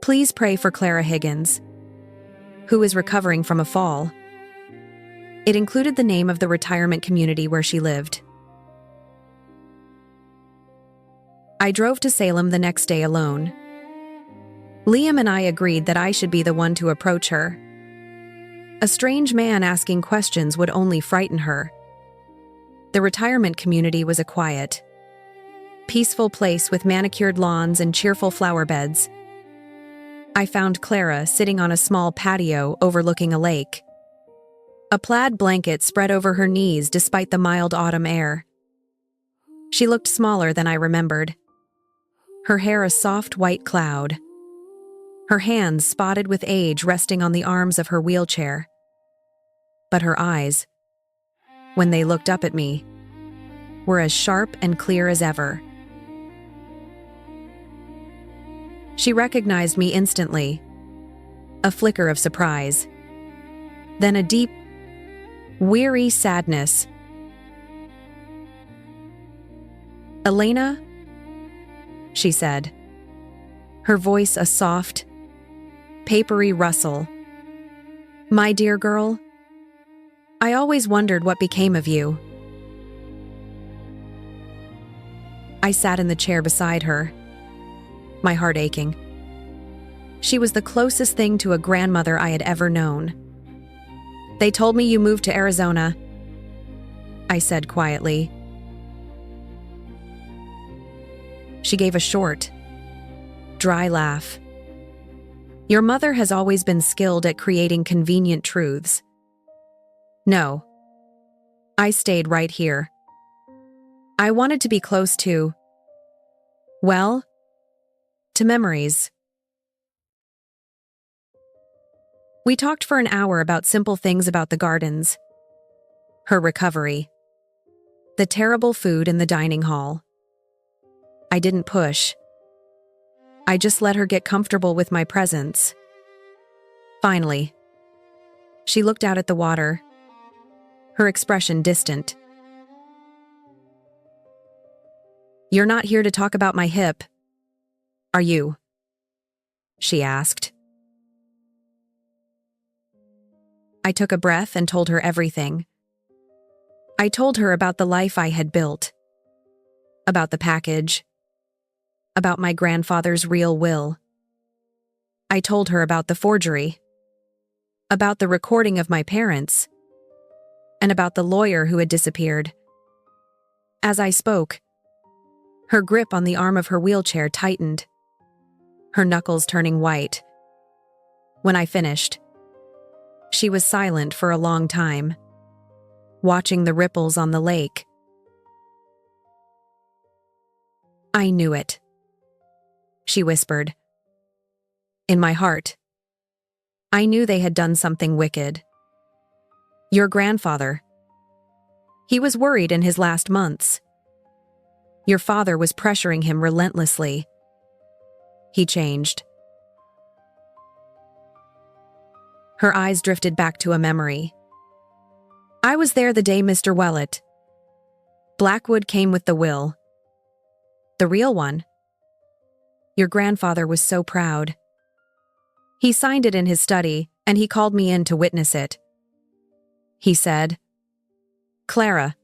S1: "Please pray for Clara Higgins, who is recovering from a fall." It included the name of the retirement community where she lived. I drove to Salem the next day alone. Liam and I agreed that I should be the one to approach her. A strange man asking questions would only frighten her. The retirement community was a quiet, peaceful place with manicured lawns and cheerful flower beds. I found Clara sitting on a small patio overlooking a lake. A plaid blanket spread over her knees despite the mild autumn air. She looked smaller than I remembered. Her hair a soft white cloud. Her hands spotted with age resting on the arms of her wheelchair. But her eyes, when they looked up at me, were as sharp and clear as ever. She recognized me instantly. A flicker of surprise. Then a deep, weary sadness. "Elena?" she said, her voice a soft, papery rustle. "My dear girl, I always wondered what became of you." I sat in the chair beside her, my heart aching. She was the closest thing to a grandmother I had ever known. "They told me you moved to Arizona," I said quietly. She gave a short, dry laugh. "Your mother has always been skilled at creating convenient truths." "No. I stayed right here. I wanted to be close to, well, to memories." We talked for an hour about simple things about the gardens, her recovery, the terrible food in the dining hall. I didn't push. I just let her get comfortable with my presence. Finally, she looked out at the water, her expression distant. "You're not here to talk about my hip, are you?" she asked. I took a breath and told her everything. I told her about the life I had built, about the package, about my grandfather's real will. I told her about the forgery, about the recording of my parents, and about the lawyer who had disappeared. As I spoke, her grip on the arm of her wheelchair tightened, her knuckles turning white. When I finished, she was silent for a long time, watching the ripples on the lake. "I knew it," she whispered. "In my heart, I knew they had done something wicked. Your grandfather. He was worried in his last months. Your father was pressuring him relentlessly. He changed." Her eyes drifted back to a memory. "I was there the day Mr. Willett. Blackwood came with the will. The real one. Your grandfather was so proud. He signed it in his study, and he called me in to witness it. He said, 'Clara,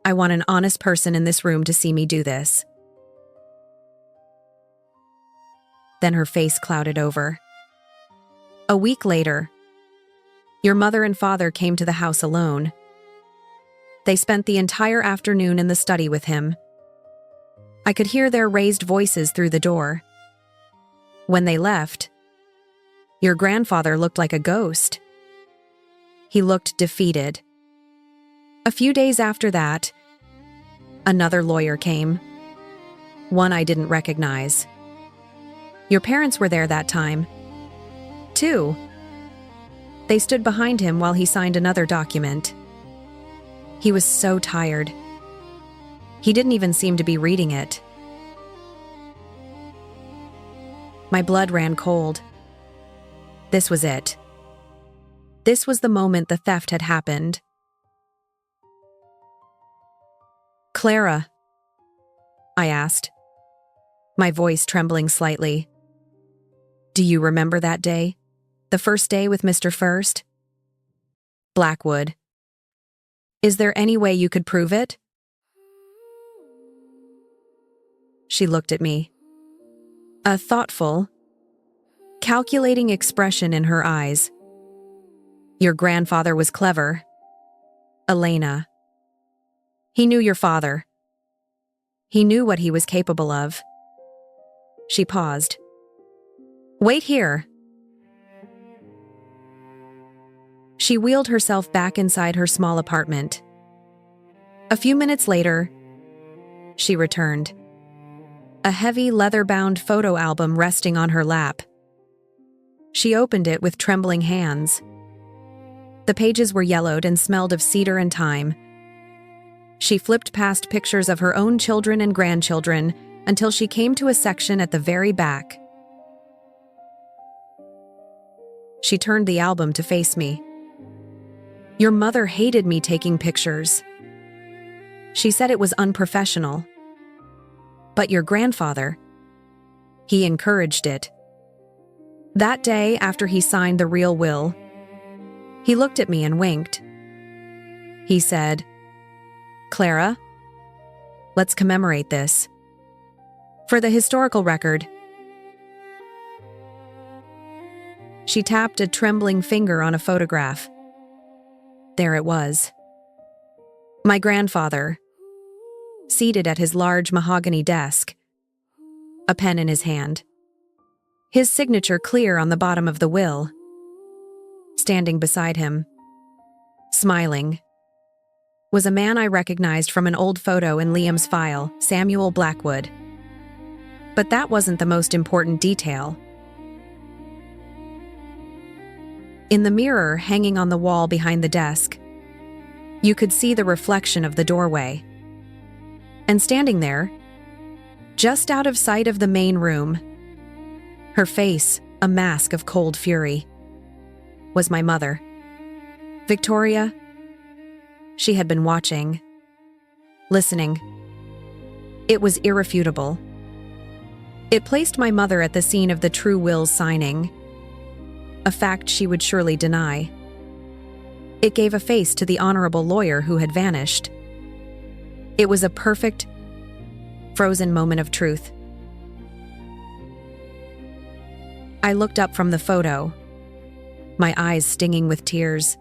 S1: I want an honest person in this room to see me do this.'" Then her face clouded over. "A week later, your mother and father came to the house alone. They spent the entire afternoon in the study with him. I could hear their raised voices through the door. When they left, your grandfather looked like a ghost. He looked defeated. A few days after that, another lawyer came, one I didn't recognize. Your parents were there that time, too. They stood behind him while he signed another document. He was so tired. He didn't even seem to be reading it. My blood ran cold. This was it. This was the moment the theft had happened. "Clara," I asked, my voice trembling slightly. "Do you remember that day? The first day with Mr. First? Blackwood. Is there any way you could prove it?" She looked at me. A thoughtful, calculating expression in her eyes. "Your grandfather was clever, Elena. He knew your father. He knew what he was capable of." She paused. "Wait here." She wheeled herself back inside her small apartment. A few minutes later, she returned. A heavy, leather-bound photo album resting on her lap. She opened it with trembling hands. The pages were yellowed and smelled of cedar and thyme. She flipped past pictures of her own children and grandchildren until she came to a section at the very back. She turned the album to face me. "Your mother hated me taking pictures. She said it was unprofessional. But your grandfather, he encouraged it." That day, after he signed the real will, he looked at me and winked. He said, "Clara, let's commemorate this. For the historical record." She tapped a trembling finger on a photograph. There it was. My grandfather, seated at his large mahogany desk, a pen in his hand. His signature clear on the bottom of the will. Standing beside him, smiling, was a man I recognized from an old photo in Liam's file, Samuel Blackwood. But that wasn't the most important detail. In the mirror hanging on the wall behind the desk, you could see the reflection of the doorway. And standing there, just out of sight of the main room, her face a mask of cold fury, was my mother. Victoria. She had been watching, listening. It was irrefutable. It placed my mother at the scene of the true will's signing, a fact she would surely deny. It gave a face to the honorable lawyer who had vanished. It was a perfect, frozen moment of truth. I looked up from the photo, my eyes stinging with tears.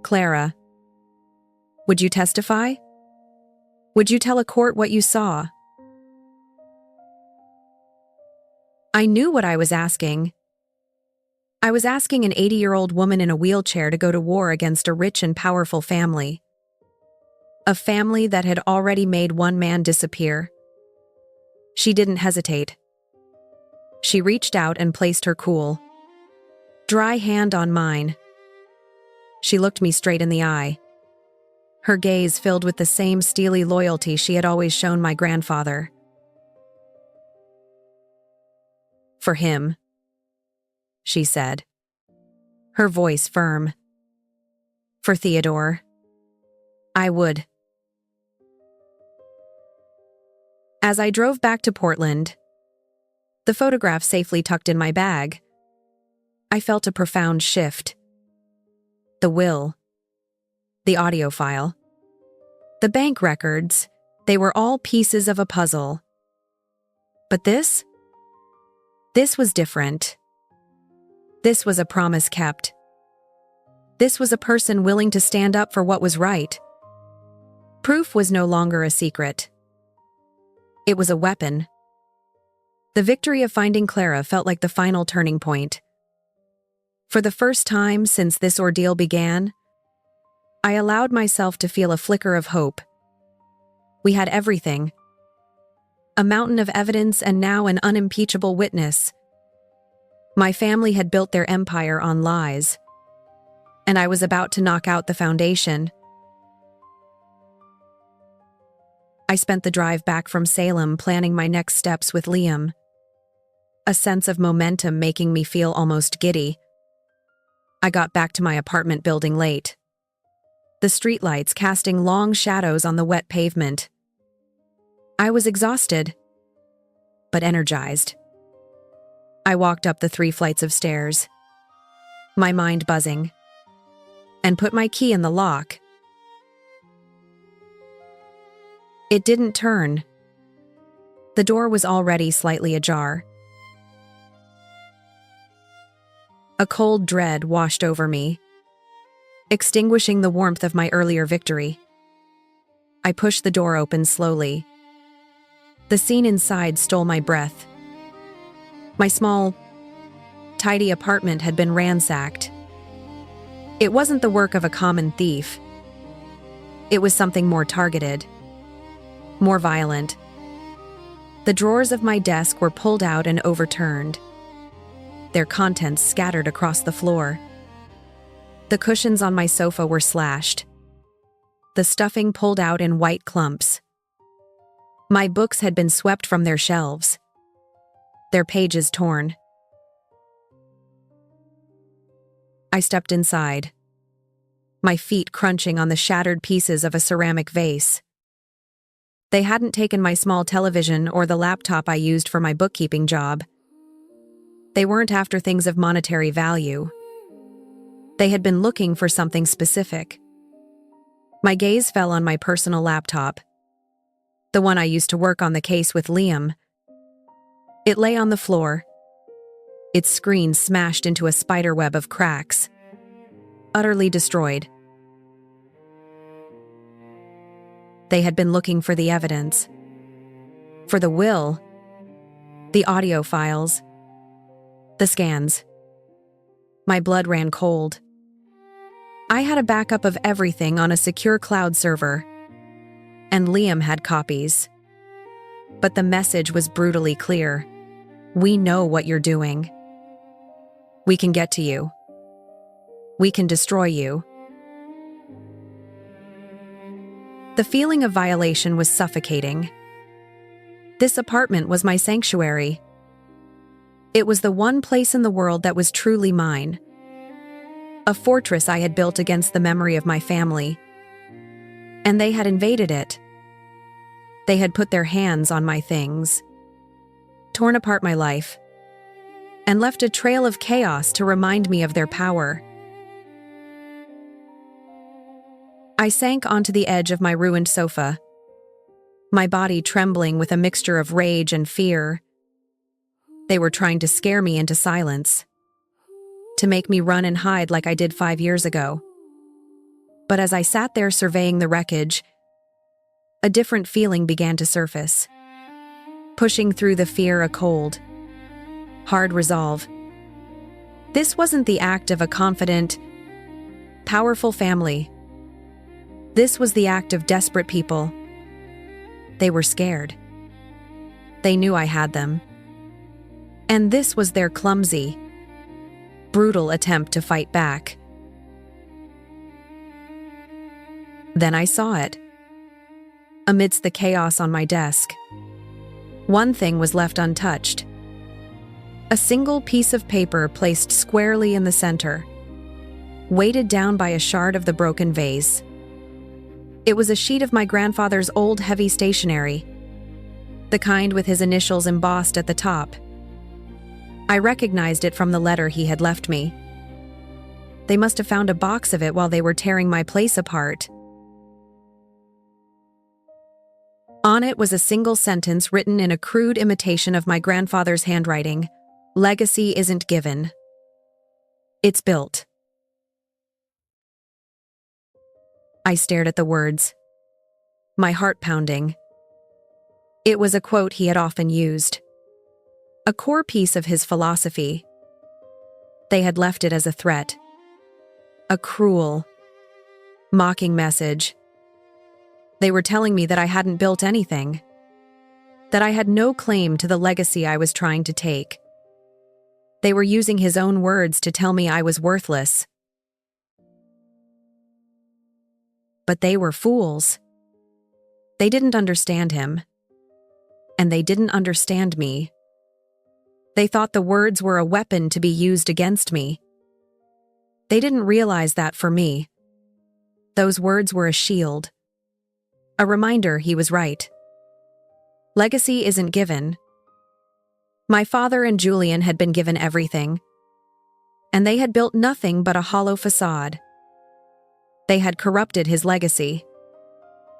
S1: "Clara, would you testify? Would you tell a court what you saw?" I knew what I was asking. I was asking an 80-year-old woman in a wheelchair to go to war against a rich and powerful family. A family that had already made one man disappear. She didn't hesitate. She reached out and placed her cool, dry hand on mine. She looked me straight in the eye, her gaze filled with the same steely loyalty she had always shown my grandfather. "For him," she said, her voice firm. "For Theodore, I would." As I drove back to Portland, the photograph safely tucked in my bag, I felt a profound shift. The will, the audio file, the bank records, they were all pieces of a puzzle. But this was different. This was a promise kept. This was a person willing to stand up for what was right. Proof was no longer a secret. It was a weapon. The victory of finding Clara felt like the final turning point. For the first time since this ordeal began, I allowed myself to feel a flicker of hope. We had everything. A mountain of evidence and now an unimpeachable witness. My family had built their empire on lies, and I was about to knock out the foundation. I spent the drive back from Salem planning my next steps with Liam, a sense of momentum making me feel almost giddy. I got back to my apartment building late, the streetlights casting long shadows on the wet pavement. I was exhausted, but energized. I walked up the 3 flights of stairs, my mind buzzing, and put my key in the lock. It didn't turn. The door was already slightly ajar. A cold dread washed over me, extinguishing the warmth of my earlier victory. I pushed the door open slowly. The scene inside stole my breath. My small, tidy apartment had been ransacked. It wasn't the work of a common thief. It was something more targeted, more violent. The drawers of my desk were pulled out and overturned, their contents scattered across the floor. The cushions on my sofa were slashed, the stuffing pulled out in white clumps. My books had been swept from their shelves, their pages torn. I stepped inside, my feet crunching on the shattered pieces of a ceramic vase. They hadn't taken my small television or the laptop I used for my bookkeeping job. They weren't after things of monetary value. They had been looking for something specific. My gaze fell on my personal laptop, the one I used to work on the case with Liam. It lay on the floor, its screen smashed into a spiderweb of cracks, utterly destroyed. They had been looking for the evidence, for the will, the audio files, the scans. My blood ran cold. I had a backup of everything on a secure cloud server, and Liam had copies. But the message was brutally clear. We know what you're doing. We can get to you. We can destroy you. The feeling of violation was suffocating. This apartment was my sanctuary. It was the one place in the world that was truly mine. A fortress I had built against the memory of my family. And they had invaded it. They had put their hands on my things, torn apart my life, and left a trail of chaos to remind me of their power. I sank onto the edge of my ruined sofa, my body trembling with a mixture of rage and fear. They were trying to scare me into silence, to make me run and hide like I did 5 years ago. But as I sat there surveying the wreckage, a different feeling began to surface. Pushing through the fear, a cold, hard resolve. This wasn't the act of a confident, powerful family. This was the act of desperate people. They were scared. They knew I had them. And this was their clumsy, brutal attempt to fight back. Then I saw it. Amidst the chaos on my desk, one thing was left untouched. A single piece of paper placed squarely in the center, weighted down by a shard of the broken vase. It was a sheet of my grandfather's old heavy stationery, the kind with his initials embossed at the top. I recognized it from the letter he had left me. They must have found a box of it while they were tearing my place apart. On it was a single sentence written in a crude imitation of my grandfather's handwriting. Legacy isn't given. It's built. I stared at the words, my heart pounding. It was a quote he had often used, a core piece of his philosophy. They had left it as a threat, a cruel, mocking message. They were telling me that I hadn't built anything, that I had no claim to the legacy I was trying to take. They were using his own words to tell me I was worthless. But they were fools. They didn't understand him. And they didn't understand me. They thought the words were a weapon to be used against me. They didn't realize that for me, those words were a shield. A reminder he was right. Legacy isn't given. My father and Julian had been given everything, and they had built nothing but a hollow facade. They had corrupted his legacy,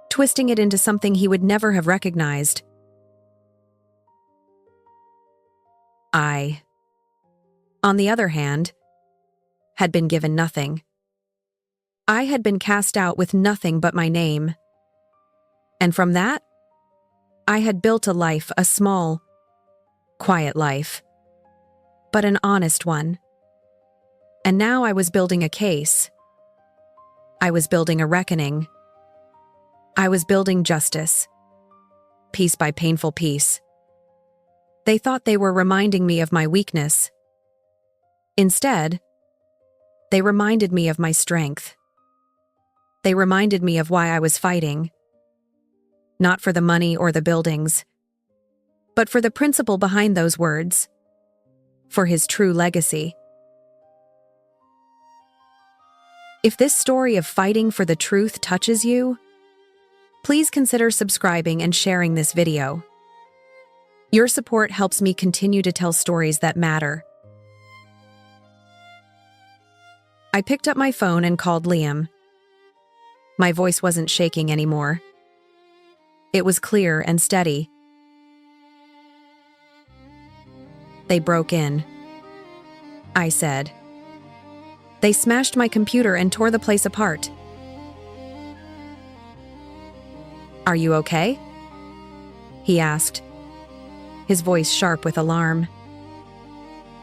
S1: twisting it into something he would never have recognized. I, on the other hand, had been given nothing. I had been cast out with nothing but my name. And from that, I had built a life, a small, quiet life, but an honest one. And now I was building a case, I was building a reckoning. I was building justice, piece by painful piece. They thought they were reminding me of my weakness. Instead, they reminded me of my strength. They reminded me of why I was fighting. Not for the money or the buildings, but for the principle behind those words, for his true legacy. If this story of fighting for the truth touches you, please consider subscribing and sharing this video. Your support helps me continue to tell stories that matter. I picked up my phone and called Liam. My voice wasn't shaking anymore. It was clear and steady. They broke in, I said. They smashed my computer and tore the place apart. Are you okay? He asked, his voice sharp with alarm.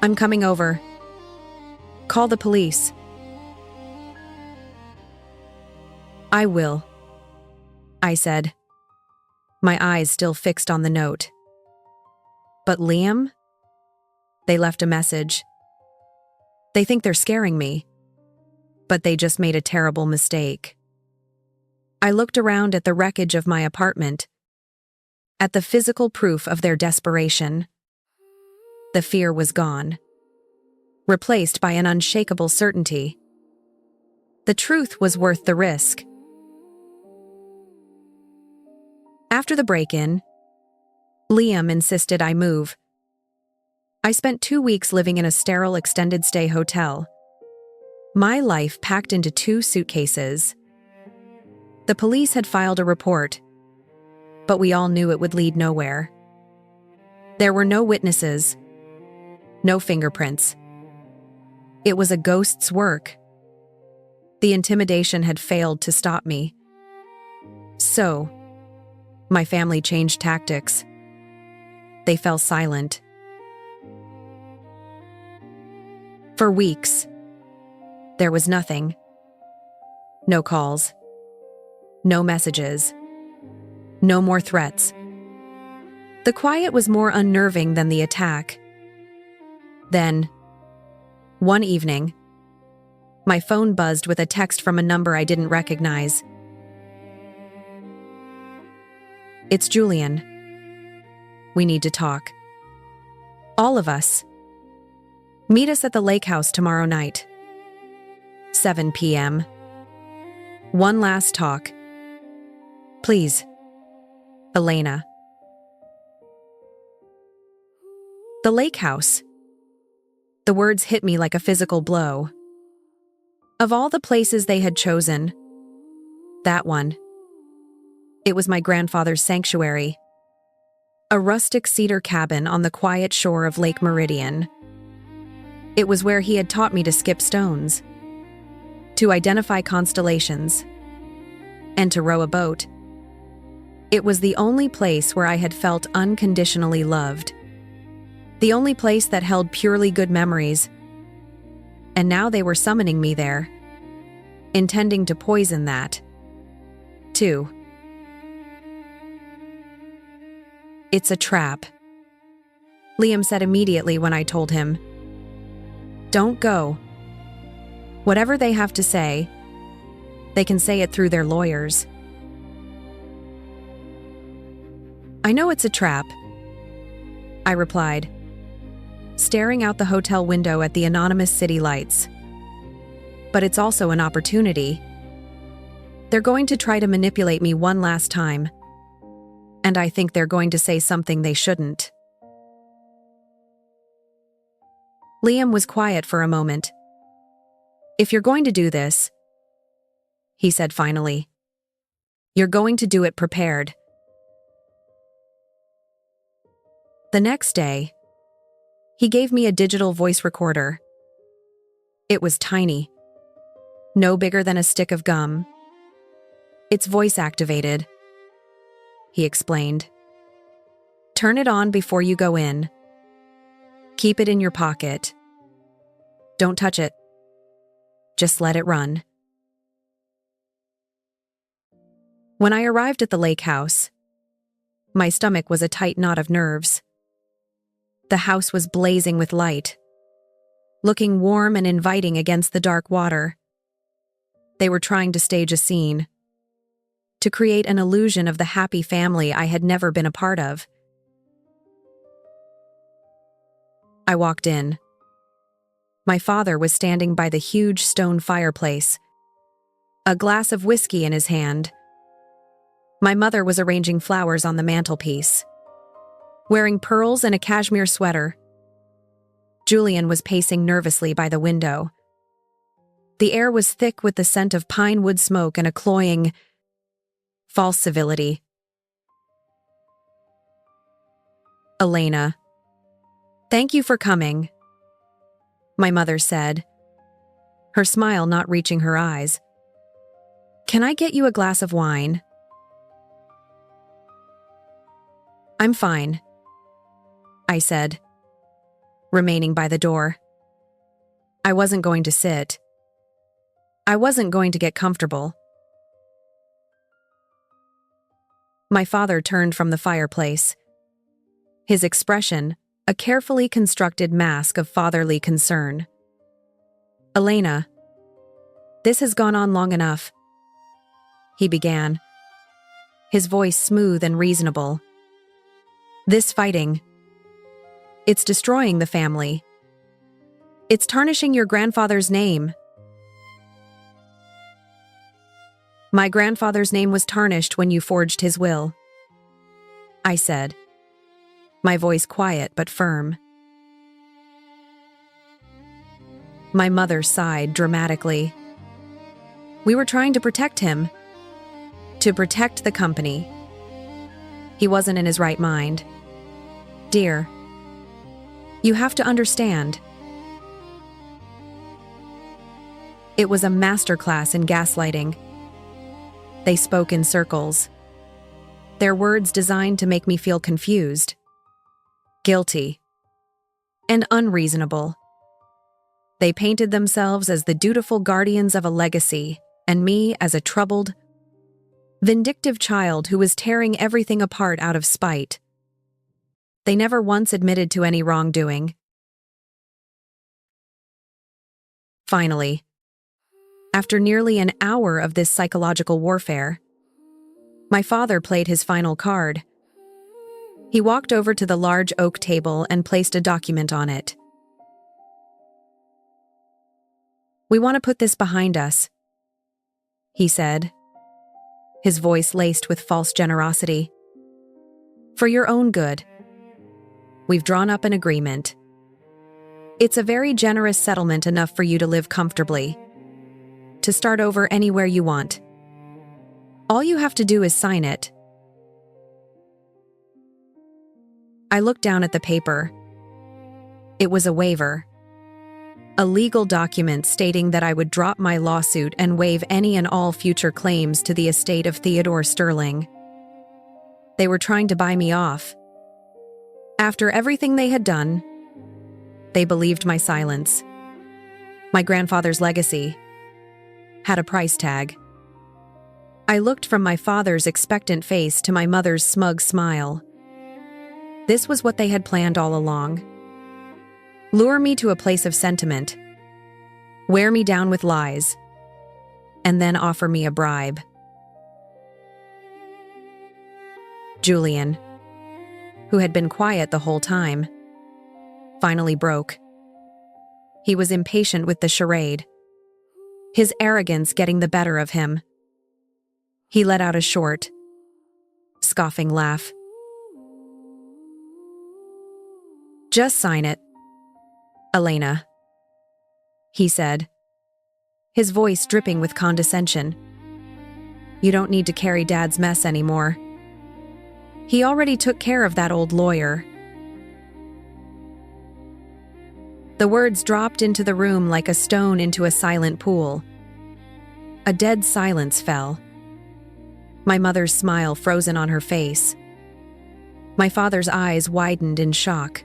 S1: I'm coming over. Call the police. I will, I said, my eyes still fixed on the note. But Liam? They left a message. They think they're scaring me, but they just made a terrible mistake. I looked around at the wreckage of my apartment, at the physical proof of their desperation. The fear was gone, replaced by an unshakable certainty. The truth was worth the risk. After the break-in, Liam insisted I move. I spent 2 weeks living in a sterile extended-stay hotel. My life packed into 2 suitcases. The police had filed a report, but we all knew it would lead nowhere. There were no witnesses, no fingerprints. It was a ghost's work. The intimidation had failed to stop me. So, my family changed tactics. They fell silent. For weeks, there was nothing. No calls. No messages. No more threats. The quiet was more unnerving than the attack. Then, one evening, my phone buzzed with a text from a number I didn't recognize. It's Julian. We need to talk. All of us. Meet us at the lake house tomorrow night. 7 p.m. One last talk. Please. Elena. The lake house. The words hit me like a physical blow. Of all the places they had chosen, that one. It was my grandfather's sanctuary. A rustic cedar cabin on the quiet shore of Lake Meridian. It was where he had taught me to skip stones, to identify constellations, and to row a boat. It was the only place where I had felt unconditionally loved. The only place that held purely good memories. And now they were summoning me there, intending to poison that, too. It's a trap, Liam said immediately when I told him. Don't go. Whatever they have to say, they can say it through their lawyers. I know it's a trap, I replied, staring out the hotel window at the anonymous city lights. But it's also an opportunity. They're going to try to manipulate me one last time, and I think they're going to say something they shouldn't. Liam was quiet for a moment. If you're going to do this, he said finally, you're going to do it prepared. The next day, he gave me a digital voice recorder. It was tiny, no bigger than a stick of gum. It's voice-activated, he explained. Turn it on before you go in. Keep it in your pocket. Don't touch it. Just let it run. When I arrived at the lake house, my stomach was a tight knot of nerves. The house was blazing with light, looking warm and inviting against the dark water. They were trying to stage a scene, to create an illusion of the happy family I had never been a part of. I walked in. My father was standing by the huge stone fireplace, a glass of whiskey in his hand. My mother was arranging flowers on the mantelpiece, wearing pearls and a cashmere sweater. Julian was pacing nervously by the window. The air was thick with the scent of pine wood smoke and a cloying, false civility. "Elena, thank you for coming," my mother said, her smile not reaching her eyes. "Can I get you a glass of wine?" "I'm fine," I said, remaining by the door. I wasn't going to sit. I wasn't going to get comfortable. My father turned from the fireplace. His expression, a carefully constructed mask of fatherly concern. "Elena, this has gone on long enough," he began, his voice smooth and reasonable. "This fighting, it's destroying the family. It's tarnishing your grandfather's name." "My grandfather's name was tarnished when you forged his will," I said, my voice quiet but firm. My mother sighed dramatically. "We were trying to protect him, to protect the company. He wasn't in his right mind. Dear, you have to understand." It was a masterclass in gaslighting. They spoke in circles, their words designed to make me feel confused, guilty, and unreasonable. They painted themselves as the dutiful guardians of a legacy, and me as a troubled, vindictive child who was tearing everything apart out of spite. They never once admitted to any wrongdoing. Finally, after nearly an hour of this psychological warfare, my father played his final card. He walked over to the large oak table and placed a document on it. "We want to put this behind us," he said, his voice laced with false generosity. "For your own good. We've drawn up an agreement. It's a very generous settlement, enough for you to live comfortably, to start over anywhere you want. All you have to do is sign it." I looked down at the paper. It was a waiver, a legal document stating that I would drop my lawsuit and waive any and all future claims to the estate of Theodore Sterling. They were trying to buy me off. After everything they had done, they believed my silence. My grandfather's legacy had a price tag. I looked from my father's expectant face to my mother's smug smile. This was what they had planned all along. Lure me to a place of sentiment, wear me down with lies, and then offer me a bribe. Julian, who had been quiet the whole time, finally broke. He was impatient with the charade, his arrogance getting the better of him. He let out a short, scoffing laugh. "Just sign it, Elena," he said, his voice dripping with condescension. "You don't need to carry Dad's mess anymore. He already took care of that old lawyer." The words dropped into the room like a stone into a silent pool. A dead silence fell. My mother's smile frozen on her face. My father's eyes widened in shock,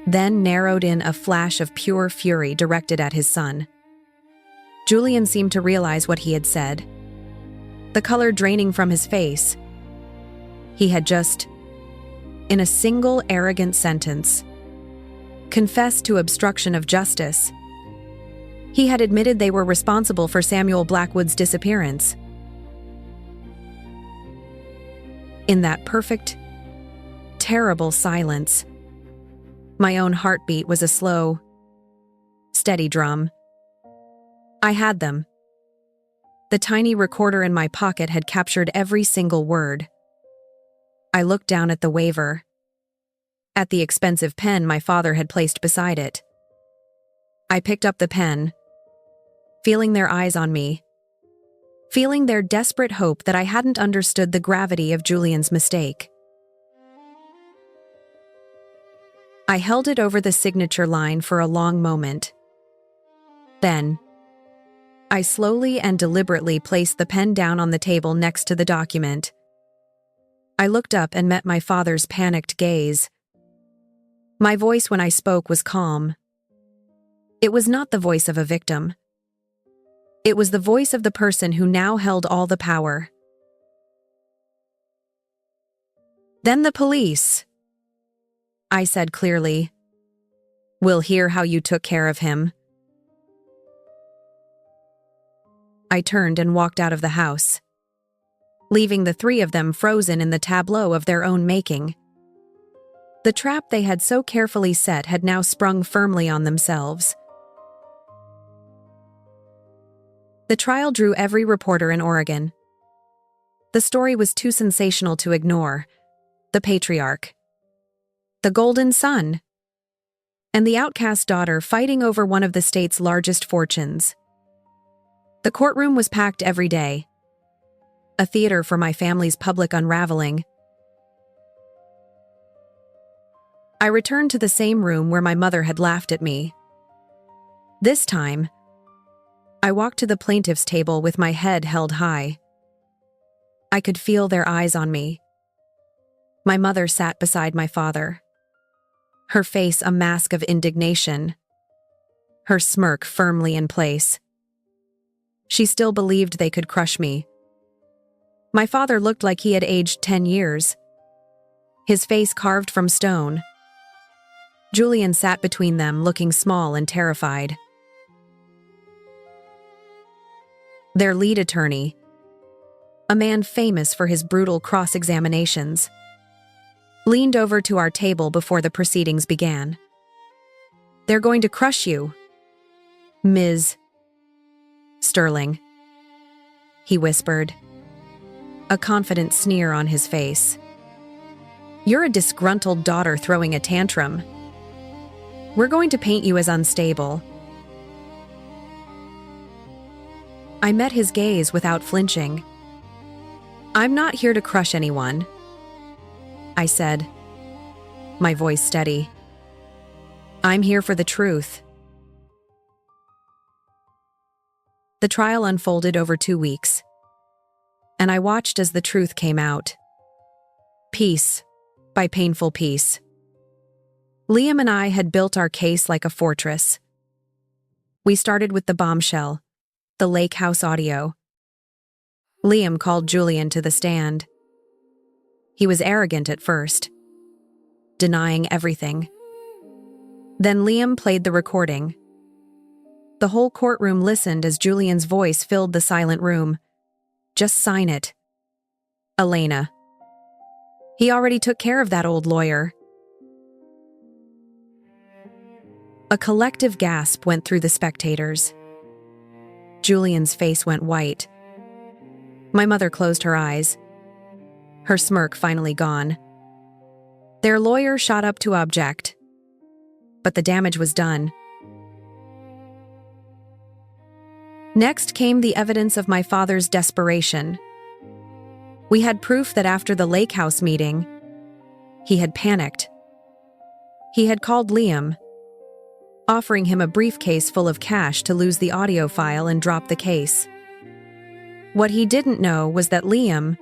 S1: then narrowed in a flash of pure fury directed at his son. Julian seemed to realize what he had said. the color draining from his face. He had just, in a single arrogant sentence, confessed to obstruction of justice. He had admitted they were responsible for Samuel Blackwood's disappearance. In that perfect, terrible silence, my own heartbeat was a slow, steady drum. I had them. The tiny recorder in my pocket had captured every single word. I looked down at the waiver, at the expensive pen my father had placed beside it. I picked up the pen, feeling their eyes on me, feeling their desperate hope that I hadn't understood the gravity of Julian's mistake. I held it over the signature line for a long moment. Then, I slowly and deliberately placed the pen down on the table next to the document. I looked up and met my father's panicked gaze. My voice when I spoke was calm. It was not the voice of a victim. It was the voice of the person who now held all the power. "Then the police," I said clearly, "will hear how you took care of him." I turned and walked out of the house, leaving the three of them frozen in the tableau of their own making. The trap they had so carefully set had now sprung firmly on themselves. The trial drew every reporter in Oregon. The story was too sensational to ignore. The patriarch, the golden son, and the outcast daughter fighting over one of the state's largest fortunes. The courtroom was packed every day, a theater for my family's public unraveling. I returned to the same room where my mother had laughed at me. This time, I walked to the plaintiff's table with my head held high. I could feel their eyes on me. My mother sat beside my father, her face a mask of indignation, her smirk firmly in place. She still believed they could crush me. My father looked like he had aged 10 years, his face carved from stone. Julian sat between them, looking small and terrified. Their lead attorney, a man famous for his brutal cross-examinations, leaned over to our table before the proceedings began. "They're going to crush you, Ms. Sterling," he whispered, a confident sneer on his face. "You're a disgruntled daughter throwing a tantrum. We're going to paint you as unstable." I met his gaze without flinching. "I'm not here to crush anyone," I said, my voice steady. "I'm here for the truth." The trial unfolded over 2 weeks, and I watched as the truth came out, piece by painful piece. Liam and I had built our case like a fortress. We started with the bombshell, the lake house audio. Liam called Julian to the stand. He was arrogant at first, denying everything. Then Liam played the recording. The whole courtroom listened as Julian's voice filled the silent room. "Just sign it, Elena. He already took care of that old lawyer." A collective gasp went through the spectators. Julian's face went white. My mother closed her eyes, her smirk finally gone. Their lawyer shot up to object, but the damage was done. Next came the evidence of my father's desperation. We had proof that after the lake house meeting, he had panicked. He had called Liam, offering him a briefcase full of cash to lose the audio file and drop the case. What he didn't know was that Liam,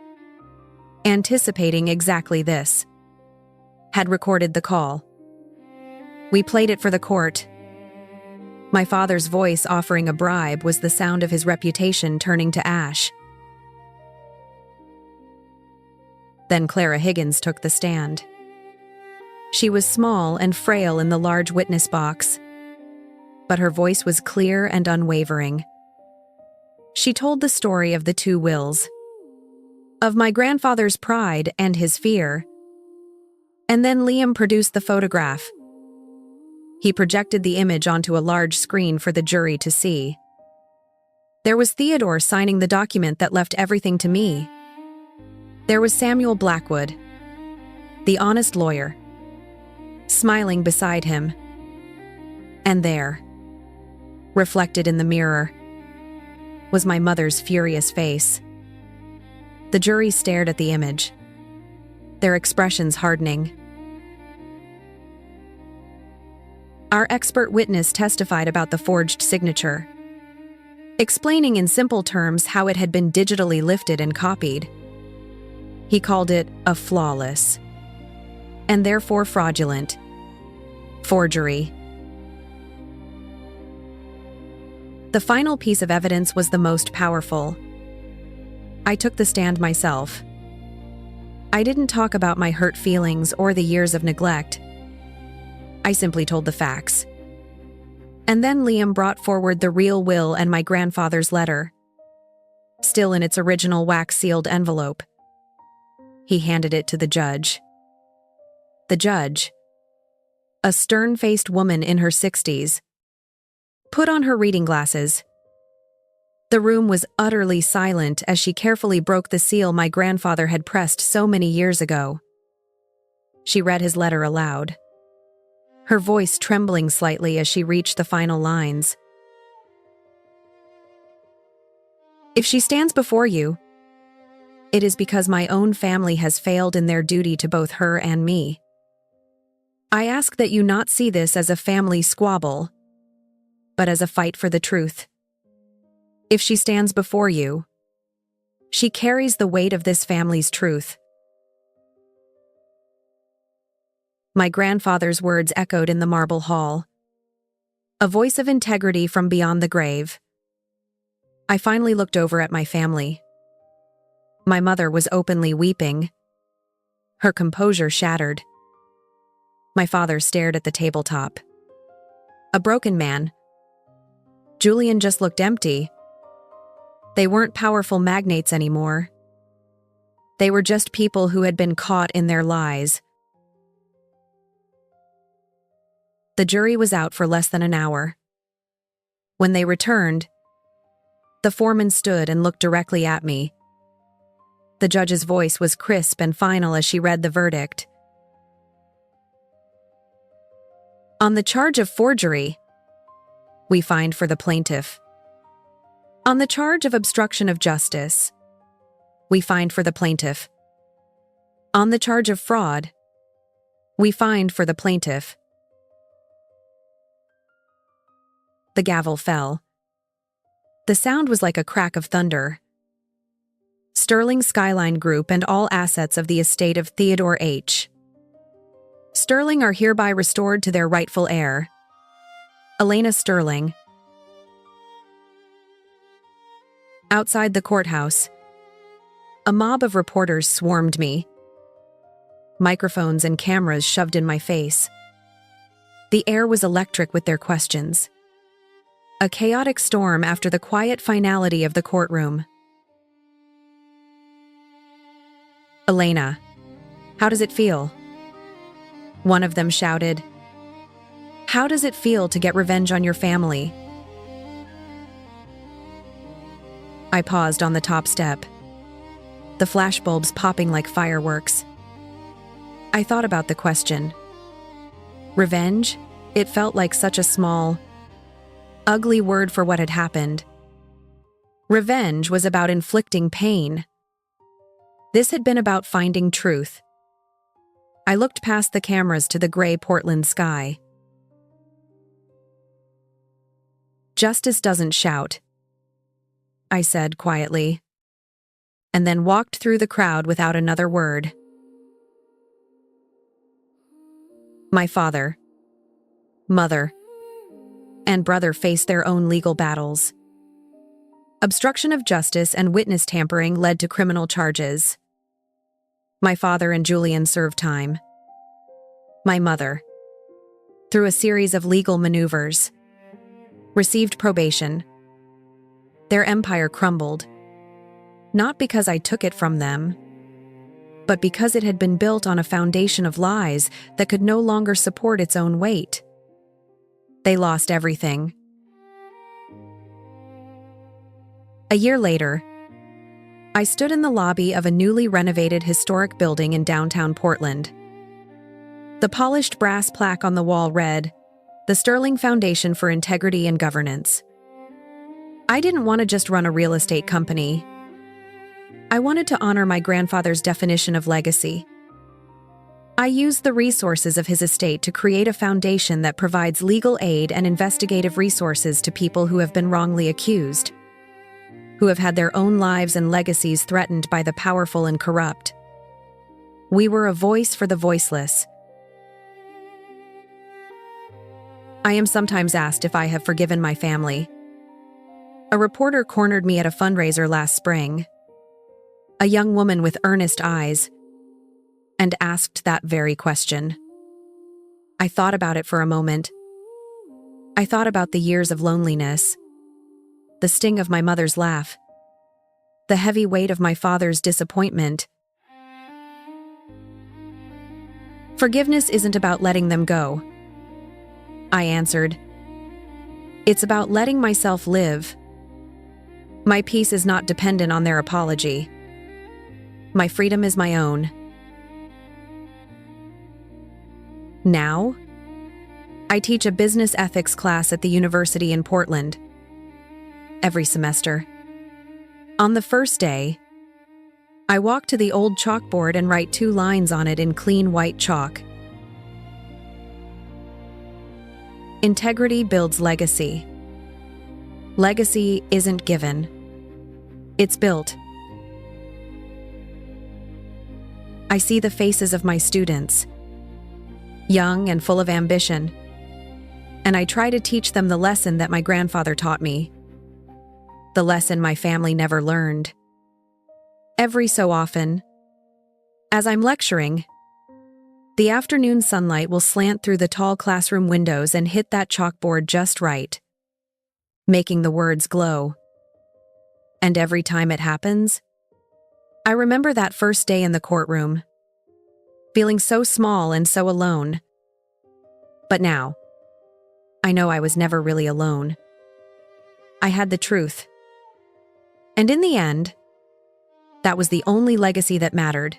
S1: anticipating exactly this, had recorded the call. We played it for the court. My father's voice offering a bribe was the sound of his reputation turning to ash. Then Clara Higgins took the stand. She was small and frail in the large witness box, but her voice was clear and unwavering. She told the story of the two wills, of my grandfather's pride and his fear. And then Liam produced the photograph. He projected the image onto a large screen for the jury to see. There was Theodore signing the document that left everything to me. There was Samuel Blackwood, the honest lawyer, smiling beside him. And there, reflected in the mirror, was my mother's furious face. The jury stared at the image, their expressions hardening. Our expert witness testified about the forged signature, explaining in simple terms how it had been digitally lifted and copied. He called it a flawless, and therefore fraudulent, forgery. The final piece of evidence was the most powerful. I took the stand myself. I didn't talk about my hurt feelings or the years of neglect. I simply told the facts. And then Liam brought forward the real will and my grandfather's letter, still in its original wax-sealed envelope. He handed it to the judge. The judge, a stern-faced woman in her 60s, put on her reading glasses. The room was utterly silent as she carefully broke the seal my grandfather had pressed so many years ago. She read his letter aloud, her voice trembling slightly as she reached the final lines. If she stands before you, it is because my own family has failed in their duty to both her and me. I ask that you not see this as a family squabble, but as a fight for the truth. If she stands before you, she carries the weight of this family's truth. My grandfather's words echoed in the marble hall, a voice of integrity from beyond the grave. I finally looked over at my family. My mother was openly weeping, her composure shattered. My father stared at the tabletop. A broken man. Julian just looked empty. They weren't powerful magnates anymore. They were just people who had been caught in their lies. The jury was out for less than an hour. When they returned, the foreman stood and looked directly at me. The judge's voice was crisp and final as she read the verdict. On the charge of forgery, we find for the plaintiff. On the charge of obstruction of justice, we find for the plaintiff. On the charge of fraud, we find for the plaintiff. The gavel fell. The sound was like a crack of thunder. Sterling Skyline Group and all assets of the estate of Theodore H. Sterling are hereby restored to their rightful heir, Elena Sterling. Outside the courthouse, a mob of reporters swarmed me, microphones and cameras shoved in my face. The air was electric with their questions. A chaotic storm after the quiet finality of the courtroom. Elena, how does it feel? One of them shouted. How does it feel to get revenge on your family? I paused on the top step, the flashbulbs popping like fireworks. I thought about the question. Revenge? It felt like such a small, ugly word for what had happened. Revenge was about inflicting pain. This had been about finding truth. I looked past the cameras to the gray Portland sky. Justice doesn't shout, I said quietly, and then walked through the crowd without another word. My father, mother, and brother faced their own legal battles. Obstruction of justice and witness tampering led to criminal charges. My father and Julian served time. My mother, through a series of legal maneuvers, received probation. Their empire crumbled, not because I took it from them, but because it had been built on a foundation of lies that could no longer support its own weight. They lost everything. A year later, I stood in the lobby of a newly renovated historic building in downtown Portland. The polished brass plaque on the wall read, "The Sterling Foundation for Integrity and Governance." I didn't want to just run a real estate company. I wanted to honor my grandfather's definition of legacy. I used the resources of his estate to create a foundation that provides legal aid and investigative resources to people who have been wrongly accused, who have had their own lives and legacies threatened by the powerful and corrupt. We were a voice for the voiceless. I am sometimes asked if I have forgiven my family. A reporter cornered me at a fundraiser last spring, a young woman with earnest eyes, and asked that very question. I thought about it for a moment. I thought about the years of loneliness, the sting of my mother's laugh, the heavy weight of my father's disappointment. Forgiveness isn't about letting them go, I answered. It's about letting myself live. My peace is not dependent on their apology. My freedom is my own. Now, I teach a business ethics class at the university in Portland. Every semester. On the first day, I walk to the old chalkboard and write 2 lines on it in clean white chalk. Integrity builds legacy. Legacy isn't given. It's built. I see the faces of my students, young and full of ambition, and I try to teach them the lesson that my grandfather taught me, the lesson my family never learned. Every so often, as I'm lecturing, the afternoon sunlight will slant through the tall classroom windows and hit that chalkboard just right, making the words glow. And every time it happens, I remember that first day in the courtroom, feeling so small and so alone. But now, I know I was never really alone. I had the truth. And in the end, that was the only legacy that mattered.